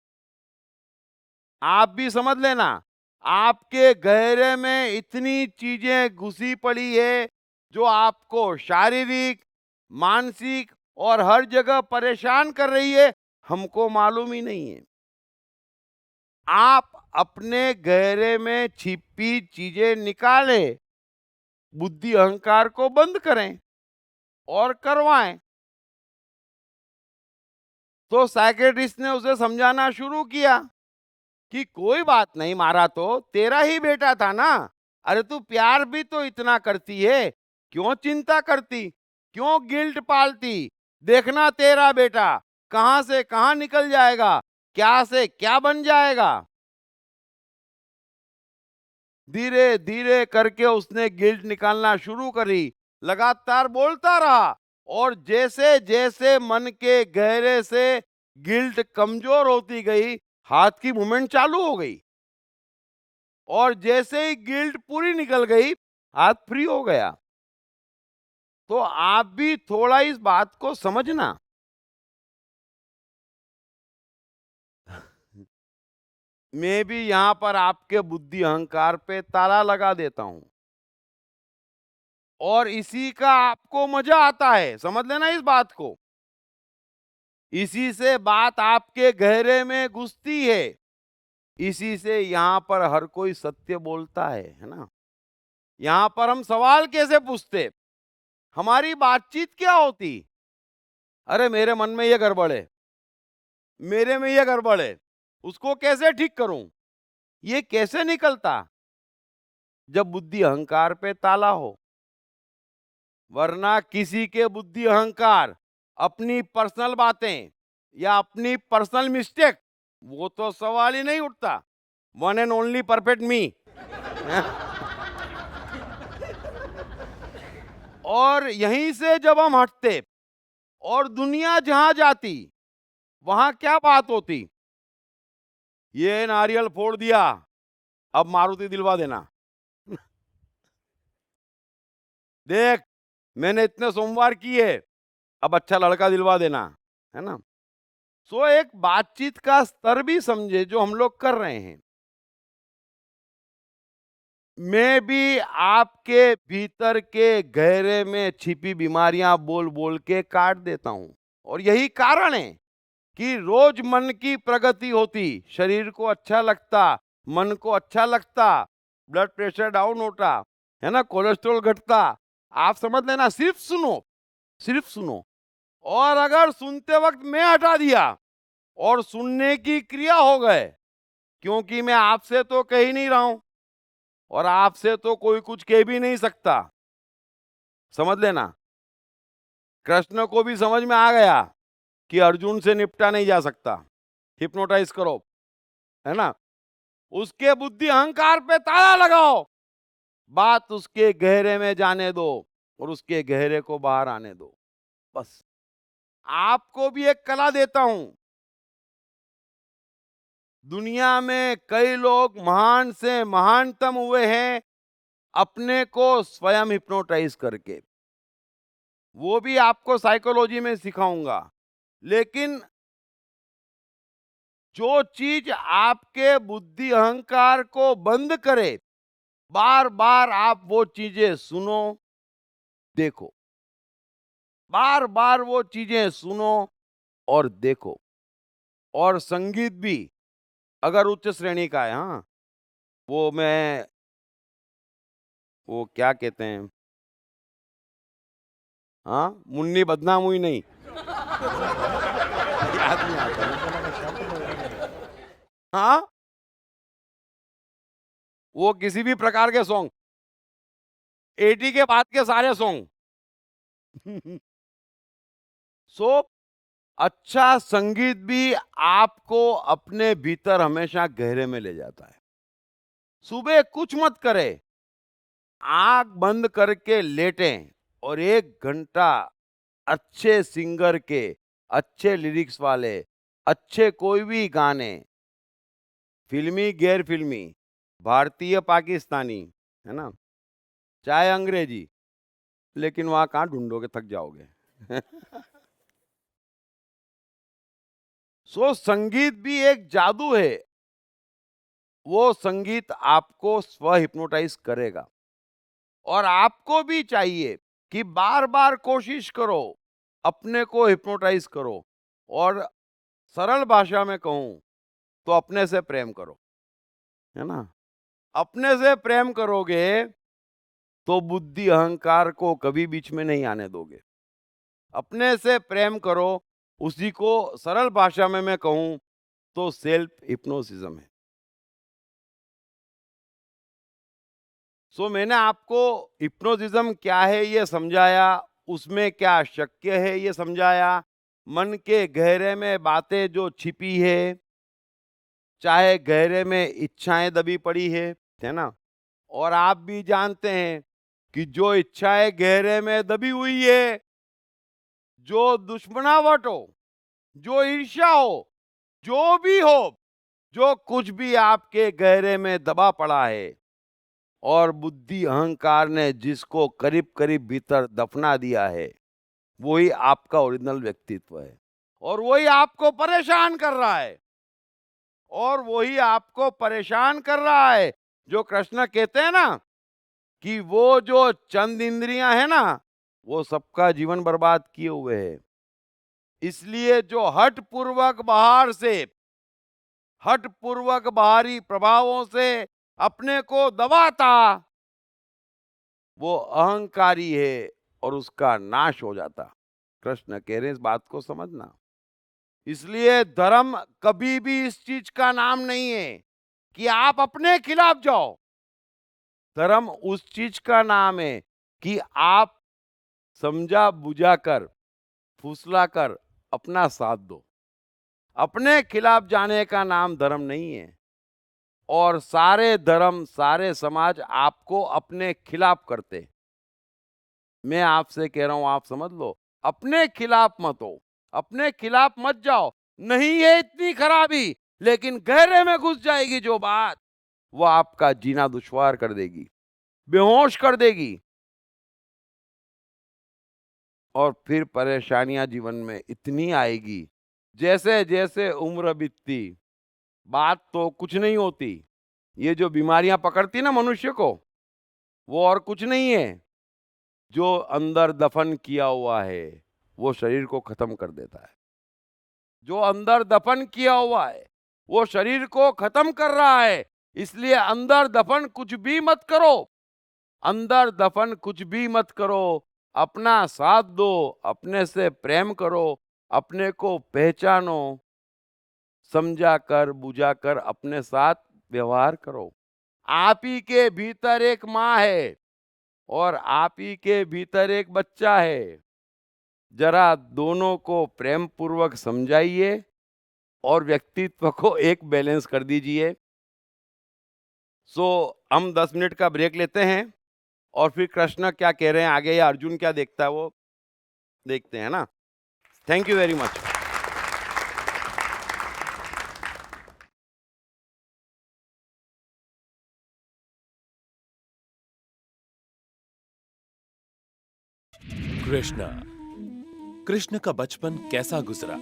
आप भी समझ लेना, आपके गहरे में इतनी चीजें घुसी पड़ी है जो आपको शारीरिक, मानसिक और हर जगह परेशान कर रही है, हमको मालूम ही नहीं है। आप अपने गहरे में छिपी चीजें निकालें, बुद्धि अहंकार को बंद करें और करवाएं। तो साइकियाट्रिस्ट ने उसे समझाना शुरू किया कि कोई बात नहीं, मारा तो तेरा ही बेटा था ना, अरे तू प्यार भी तो इतना करती है, क्यों चिंता करती, क्यों गिल्ट पालती? देखना तेरा बेटा कहां से कहां निकल जाएगा, क्या से क्या बन जाएगा। धीरे धीरे करके उसने गिल्ट निकालना शुरू करी, लगातार बोलता रहा और जैसे जैसे मन के गहरे से गिल्ट कमजोर होती गई, हाथ की मूवमेंट चालू हो गई और जैसे ही गिल्ट पूरी निकल गई, हाथ फ्री हो गया। तो आप भी थोड़ा इस बात को समझना। मैं भी यहां पर आपके बुद्धि अहंकार पे ताला लगा देता हूं और इसी का आपको मजा आता है, समझ लेना इस बात को। इसी से बात आपके गहरे में घुसती है, इसी से यहां पर हर कोई सत्य बोलता है ना। यहां पर हम सवाल कैसे पूछते, हमारी बातचीत क्या होती? अरे मेरे मन में ये गड़बड़ है, मेरे में ये गड़बड़ है, उसको कैसे ठीक करूं? ये कैसे निकलता? जब बुद्धि अहंकार पे ताला हो। वरना किसी के बुद्धि अहंकार, अपनी पर्सनल बातें या अपनी पर्सनल मिस्टेक, वो तो सवाल ही नहीं उठता। वन एंड ओनली परफेक्ट मी। और यहीं से जब हम हटते और दुनिया जहां जाती, वहां क्या बात होती? ये नारियल फोड़ दिया, अब मारुति दिलवा देना। देख, मैंने इतने सोमवार किए, अब अच्छा लड़का दिलवा देना, है ना। सो एक बातचीत का स्तर भी समझे जो हम लोग कर रहे हैं। मैं भी आपके भीतर के गहरे में छिपी बीमारियां बोल बोल के काट देता हूं और यही कारण है कि रोज मन की प्रगति होती, शरीर को अच्छा लगता, मन को अच्छा लगता, ब्लड प्रेशर डाउन होता, है ना, कोलेस्ट्रॉल घटता। आप समझ लेना, सिर्फ सुनो, सिर्फ सुनो। और अगर सुनते वक्त मैं हटा दिया और सुनने की क्रिया हो गए, क्योंकि मैं आपसे तो कह ही नहीं रहा हूं और आपसे तो कोई कुछ कह भी नहीं सकता, समझ लेना। कृष्ण को भी समझ में आ गया कि अर्जुन से निपटा नहीं जा सकता, हिप्नोटाइज करो, है ना। उसके बुद्धि अहंकार पे ताला लगाओ, बात उसके गहरे में जाने दो और उसके गहरे को बाहर आने दो, बस। आपको भी एक कला देता हूं। दुनिया में कई लोग महान से महानतम हुए हैं अपने को स्वयं हिप्नोटाइज करके, वो भी आपको साइकोलॉजी में सिखाऊंगा। लेकिन जो चीज आपके बुद्धि अहंकार को बंद करे, बार बार आप वो चीजें सुनो, देखो, बार बार वो चीजें सुनो और देखो। और संगीत भी अगर उच्च श्रेणी का है, हाँ, वो मैं, वो क्या कहते हैं, हाँ, मुन्नी बदनाम हुई नहीं। याद नहीं आता। हाँ, वो किसी भी प्रकार के सॉन्ग, 80 के बाद के सारे सॉन्ग। सो अच्छा संगीत भी आपको अपने भीतर हमेशा गहरे में ले जाता है। सुबह कुछ मत करें, आंख बंद करके लेटें और 1 घंटा अच्छे सिंगर के, अच्छे लिरिक्स वाले, अच्छे कोई भी गाने, फिल्मी गैर फिल्मी, भारतीय पाकिस्तानी, है ना, चाहे अंग्रेजी, लेकिन वहां कहाँ ढूंढोगे, थक जाओगे। सो संगीत भी एक जादू है। वो संगीत आपको स्व हिप्नोटाइज करेगा और आपको भी चाहिए कि बार बार कोशिश करो, अपने को हिप्नोटाइज करो और सरल भाषा में कहूं तो अपने से प्रेम करो, है ना। अपने से प्रेम करोगे तो बुद्धि अहंकार को कभी बीच में नहीं आने दोगे। अपने से प्रेम करो, उसी को सरल भाषा में मैं कहूं तो सेल्फ हिप्नोसिज्म है। सो मैंने आपको हिप्नोसिज्म क्या है ये समझाया, उसमें क्या शक्य है ये समझाया, मन के गहरे में बातें जो छिपी है, चाहे गहरे में इच्छाएं दबी पड़ी है ना। और आप भी जानते हैं कि जो इच्छाएं गहरे में दबी हुई है, जो दुश्मनावट हो, जो ईर्ष्या हो, जो भी हो, जो कुछ भी आपके गहरे में दबा पड़ा है और बुद्धि अहंकार ने जिसको करीब करीब भीतर दफना दिया है, वही आपका ओरिजिनल व्यक्तित्व है और वही आपको परेशान कर रहा है। और वही आपको परेशान कर रहा है जो कृष्ण कहते हैं ना कि वो जो चंद इंद्रियां है ना, वो सबका जीवन बर्बाद किए हुए है। इसलिए जो हठ पूर्वक बाहरी प्रभावों से अपने को दबाता, वो अहंकारी है और उसका नाश हो जाता। कृष्ण कह रहे हैं इस बात को समझना। इसलिए धर्म कभी भी इस चीज का नाम नहीं है कि आप अपने खिलाफ जाओ। धर्म उस चीज का नाम है कि आप समझा बुझा कर, फुसला कर अपना साथ दो। अपने खिलाफ जाने का नाम धर्म नहीं है। और सारे धर्म, सारे समाज आपको अपने खिलाफ करते। मैं आपसे कह रहा हूं, आप समझ लो, अपने खिलाफ मत हो, अपने खिलाफ मत जाओ। नहीं है इतनी खराबी, लेकिन गहरे में घुस जाएगी जो बात, वो आपका जीना दुश्वार कर देगी, बेहोश कर देगी। और फिर परेशानियां जीवन में इतनी आएगी, जैसे जैसे उम्र बीतती, बात तो कुछ नहीं होती। ये जो बीमारियां पकड़ती ना मनुष्य को, वो और कुछ नहीं है, जो अंदर दफन किया हुआ है वो शरीर को खत्म कर देता है। जो अंदर दफन किया हुआ है वो शरीर को खत्म कर रहा है। इसलिए अंदर दफन कुछ भी मत करो, अंदर दफन कुछ भी मत करो। अपना साथ दो, अपने से प्रेम करो, अपने को पहचानो, समझा कर बुझा कर अपने साथ व्यवहार करो। आप ही के भीतर एक माँ है और आप ही के भीतर एक बच्चा है। जरा दोनों को प्रेम पूर्वक समझाइए और व्यक्तित्व को एक बैलेंस कर दीजिए। सो हम 10 मिनट का ब्रेक लेते हैं और फिर कृष्ण क्या कह रहे हैं आगे या अर्जुन क्या देखता है वो देखते हैं ना। Thank you very much. Krishna का बचपन कैसा गुजरा?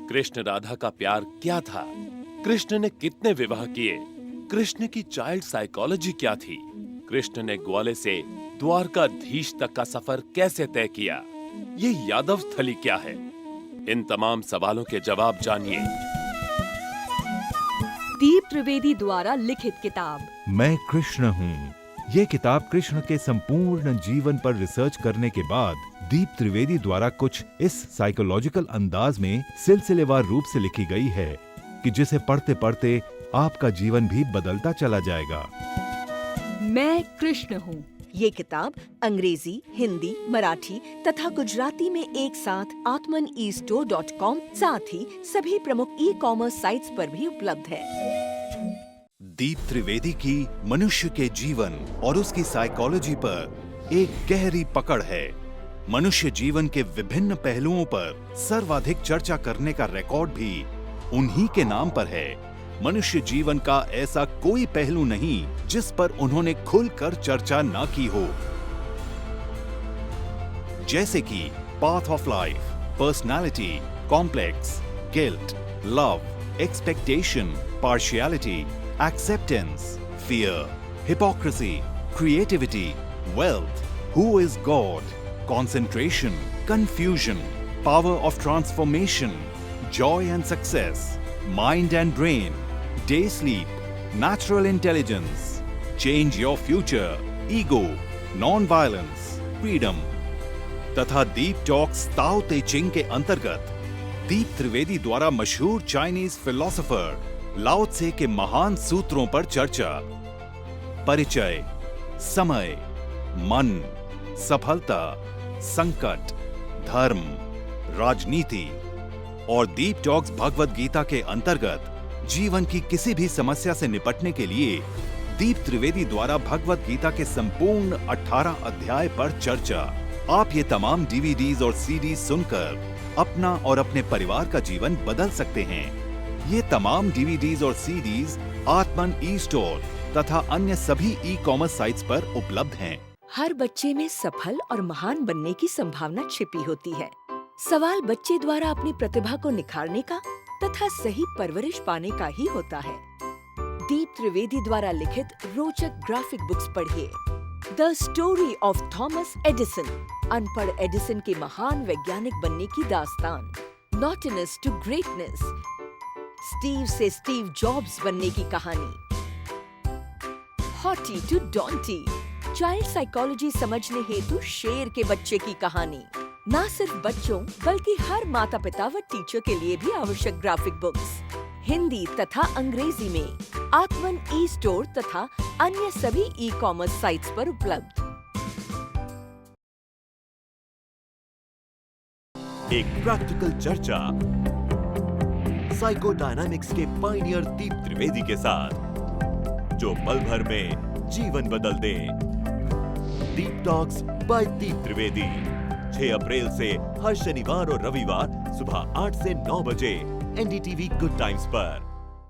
कृष्ण राधा का प्यार क्या था? कृष्ण ने कितने विवाह किए? कृष्ण की चाइल्ड साइकोलॉजी क्या थी? कृष्ण ने ग्वाले से द्वारकाधीश तक का सफर कैसे तय किया? ये यादव स्थली क्या है? इन तमाम सवालों के जवाब जानिए। दीप त्रिवेदी द्वारा लिखित किताब मैं कृष्ण हूँ। ये किताब कृष्ण के संपूर्ण जीवन पर रिसर्च करने के बाद दीप त्रिवेदी द्वारा कुछ इस साइकोलॉजिकल अंदाज में सिलसिलेवार रूप से लिखी गई है कि जिसे पढ़ते पढ़ते आपका जीवन भी बदलता चला जाएगा। मैं कृष्ण हूँ। ये किताब अंग्रेजी, हिंदी, मराठी तथा गुजराती में एक साथ atmanestore.com साथ ही सभी प्रमुख ई-कॉमर्स साइट्स पर भी उपलब्ध है। दीप त्रिवेदी की मनुष्य के जीवन और उसकी साइकोलॉजी पर एक गहरी पकड़ है। मनुष्य जीवन के विभिन्न पहलुओं पर सर्वाधिक चर्चा करने का रिकॉर्ड भी उन्हीं के नाम पर है। मनुष्य जीवन का ऐसा कोई पहलू नहीं जिस पर उन्होंने खुलकर चर्चा ना की हो, जैसे कि path of life, personality, complex, guilt, love, expectation, partiality, acceptance, fear, hypocrisy, creativity, wealth, who is God, concentration, confusion, power of transformation, joy and success, mind and brain, day sleep, natural intelligence, change your future, ego, non-violence, freedom, तथा दीप talks ताओ ते चिंग के अंतर्गत दीप त्रिवेदी द्वारा मशहूर Chinese philosopher लाओ त्से के महान सूत्रों पर चर्चा, परिचय, समय, मन, सफलता, संकट, धर्म, राजनीति और दीप टॉक्स भगवत गीता के अंतर्गत जीवन की किसी भी समस्या से निपटने के लिए दीप त्रिवेदी द्वारा भगवत गीता के संपूर्ण 18 अध्याय पर चर्चा। आप ये तमाम डीवीडीज और सीडीज सुनकर अपना और अपने परिवार का जीवन बदल सकते हैं। ये तमाम डीवीडीज और सीडीज आत्मन ई स्टोर तथा अन्य सभी ई-कॉमर्स साइट्स पर उपलब्ध हैं। हर बच्चे में सफल और महान बनने की संभावना छिपी होती है। सवाल बच्चे द्वारा अपनी प्रतिभा को निखारने का तथा सही परवरिश पाने का ही होता है। दीप त्रिवेदी द्वारा लिखित रोचक ग्राफिक बुक्स पढ़िए। The story of Thomas Edison, अनपढ़ एडिसन के महान वैज्ञानिक बनने की दास्तान, नॉटनेस टू ग्रेटनेस, स्टीव से स्टीव जॉब्स बनने की कहानी, हॉटी टू डॉन्टी, चाइल्ड साइकोलॉजी समझने हेतु शेर के बच्चे की कहानी। न सिर्फ बच्चों बल्कि हर माता पिता व टीचर के लिए भी आवश्यक ग्राफिक बुक्स हिंदी तथा अंग्रेजी में आत्मन ई स्टोर तथा अन्य सभी ई-कॉमर्स साइट्स पर उपलब्ध। एक प्रैक्टिकल चर्चा साइकोडायनामिक्स के पायनियर दीप त्रिवेदी के साथ, जो पल भर में जीवन बदल दे। दीप टॉक्स बाय दीप त्रिवेदी 6 अप्रैल से हर शनिवार और रविवार सुबह 8 से 9 बजे एनडीटीवी गुड टाइम्स पर।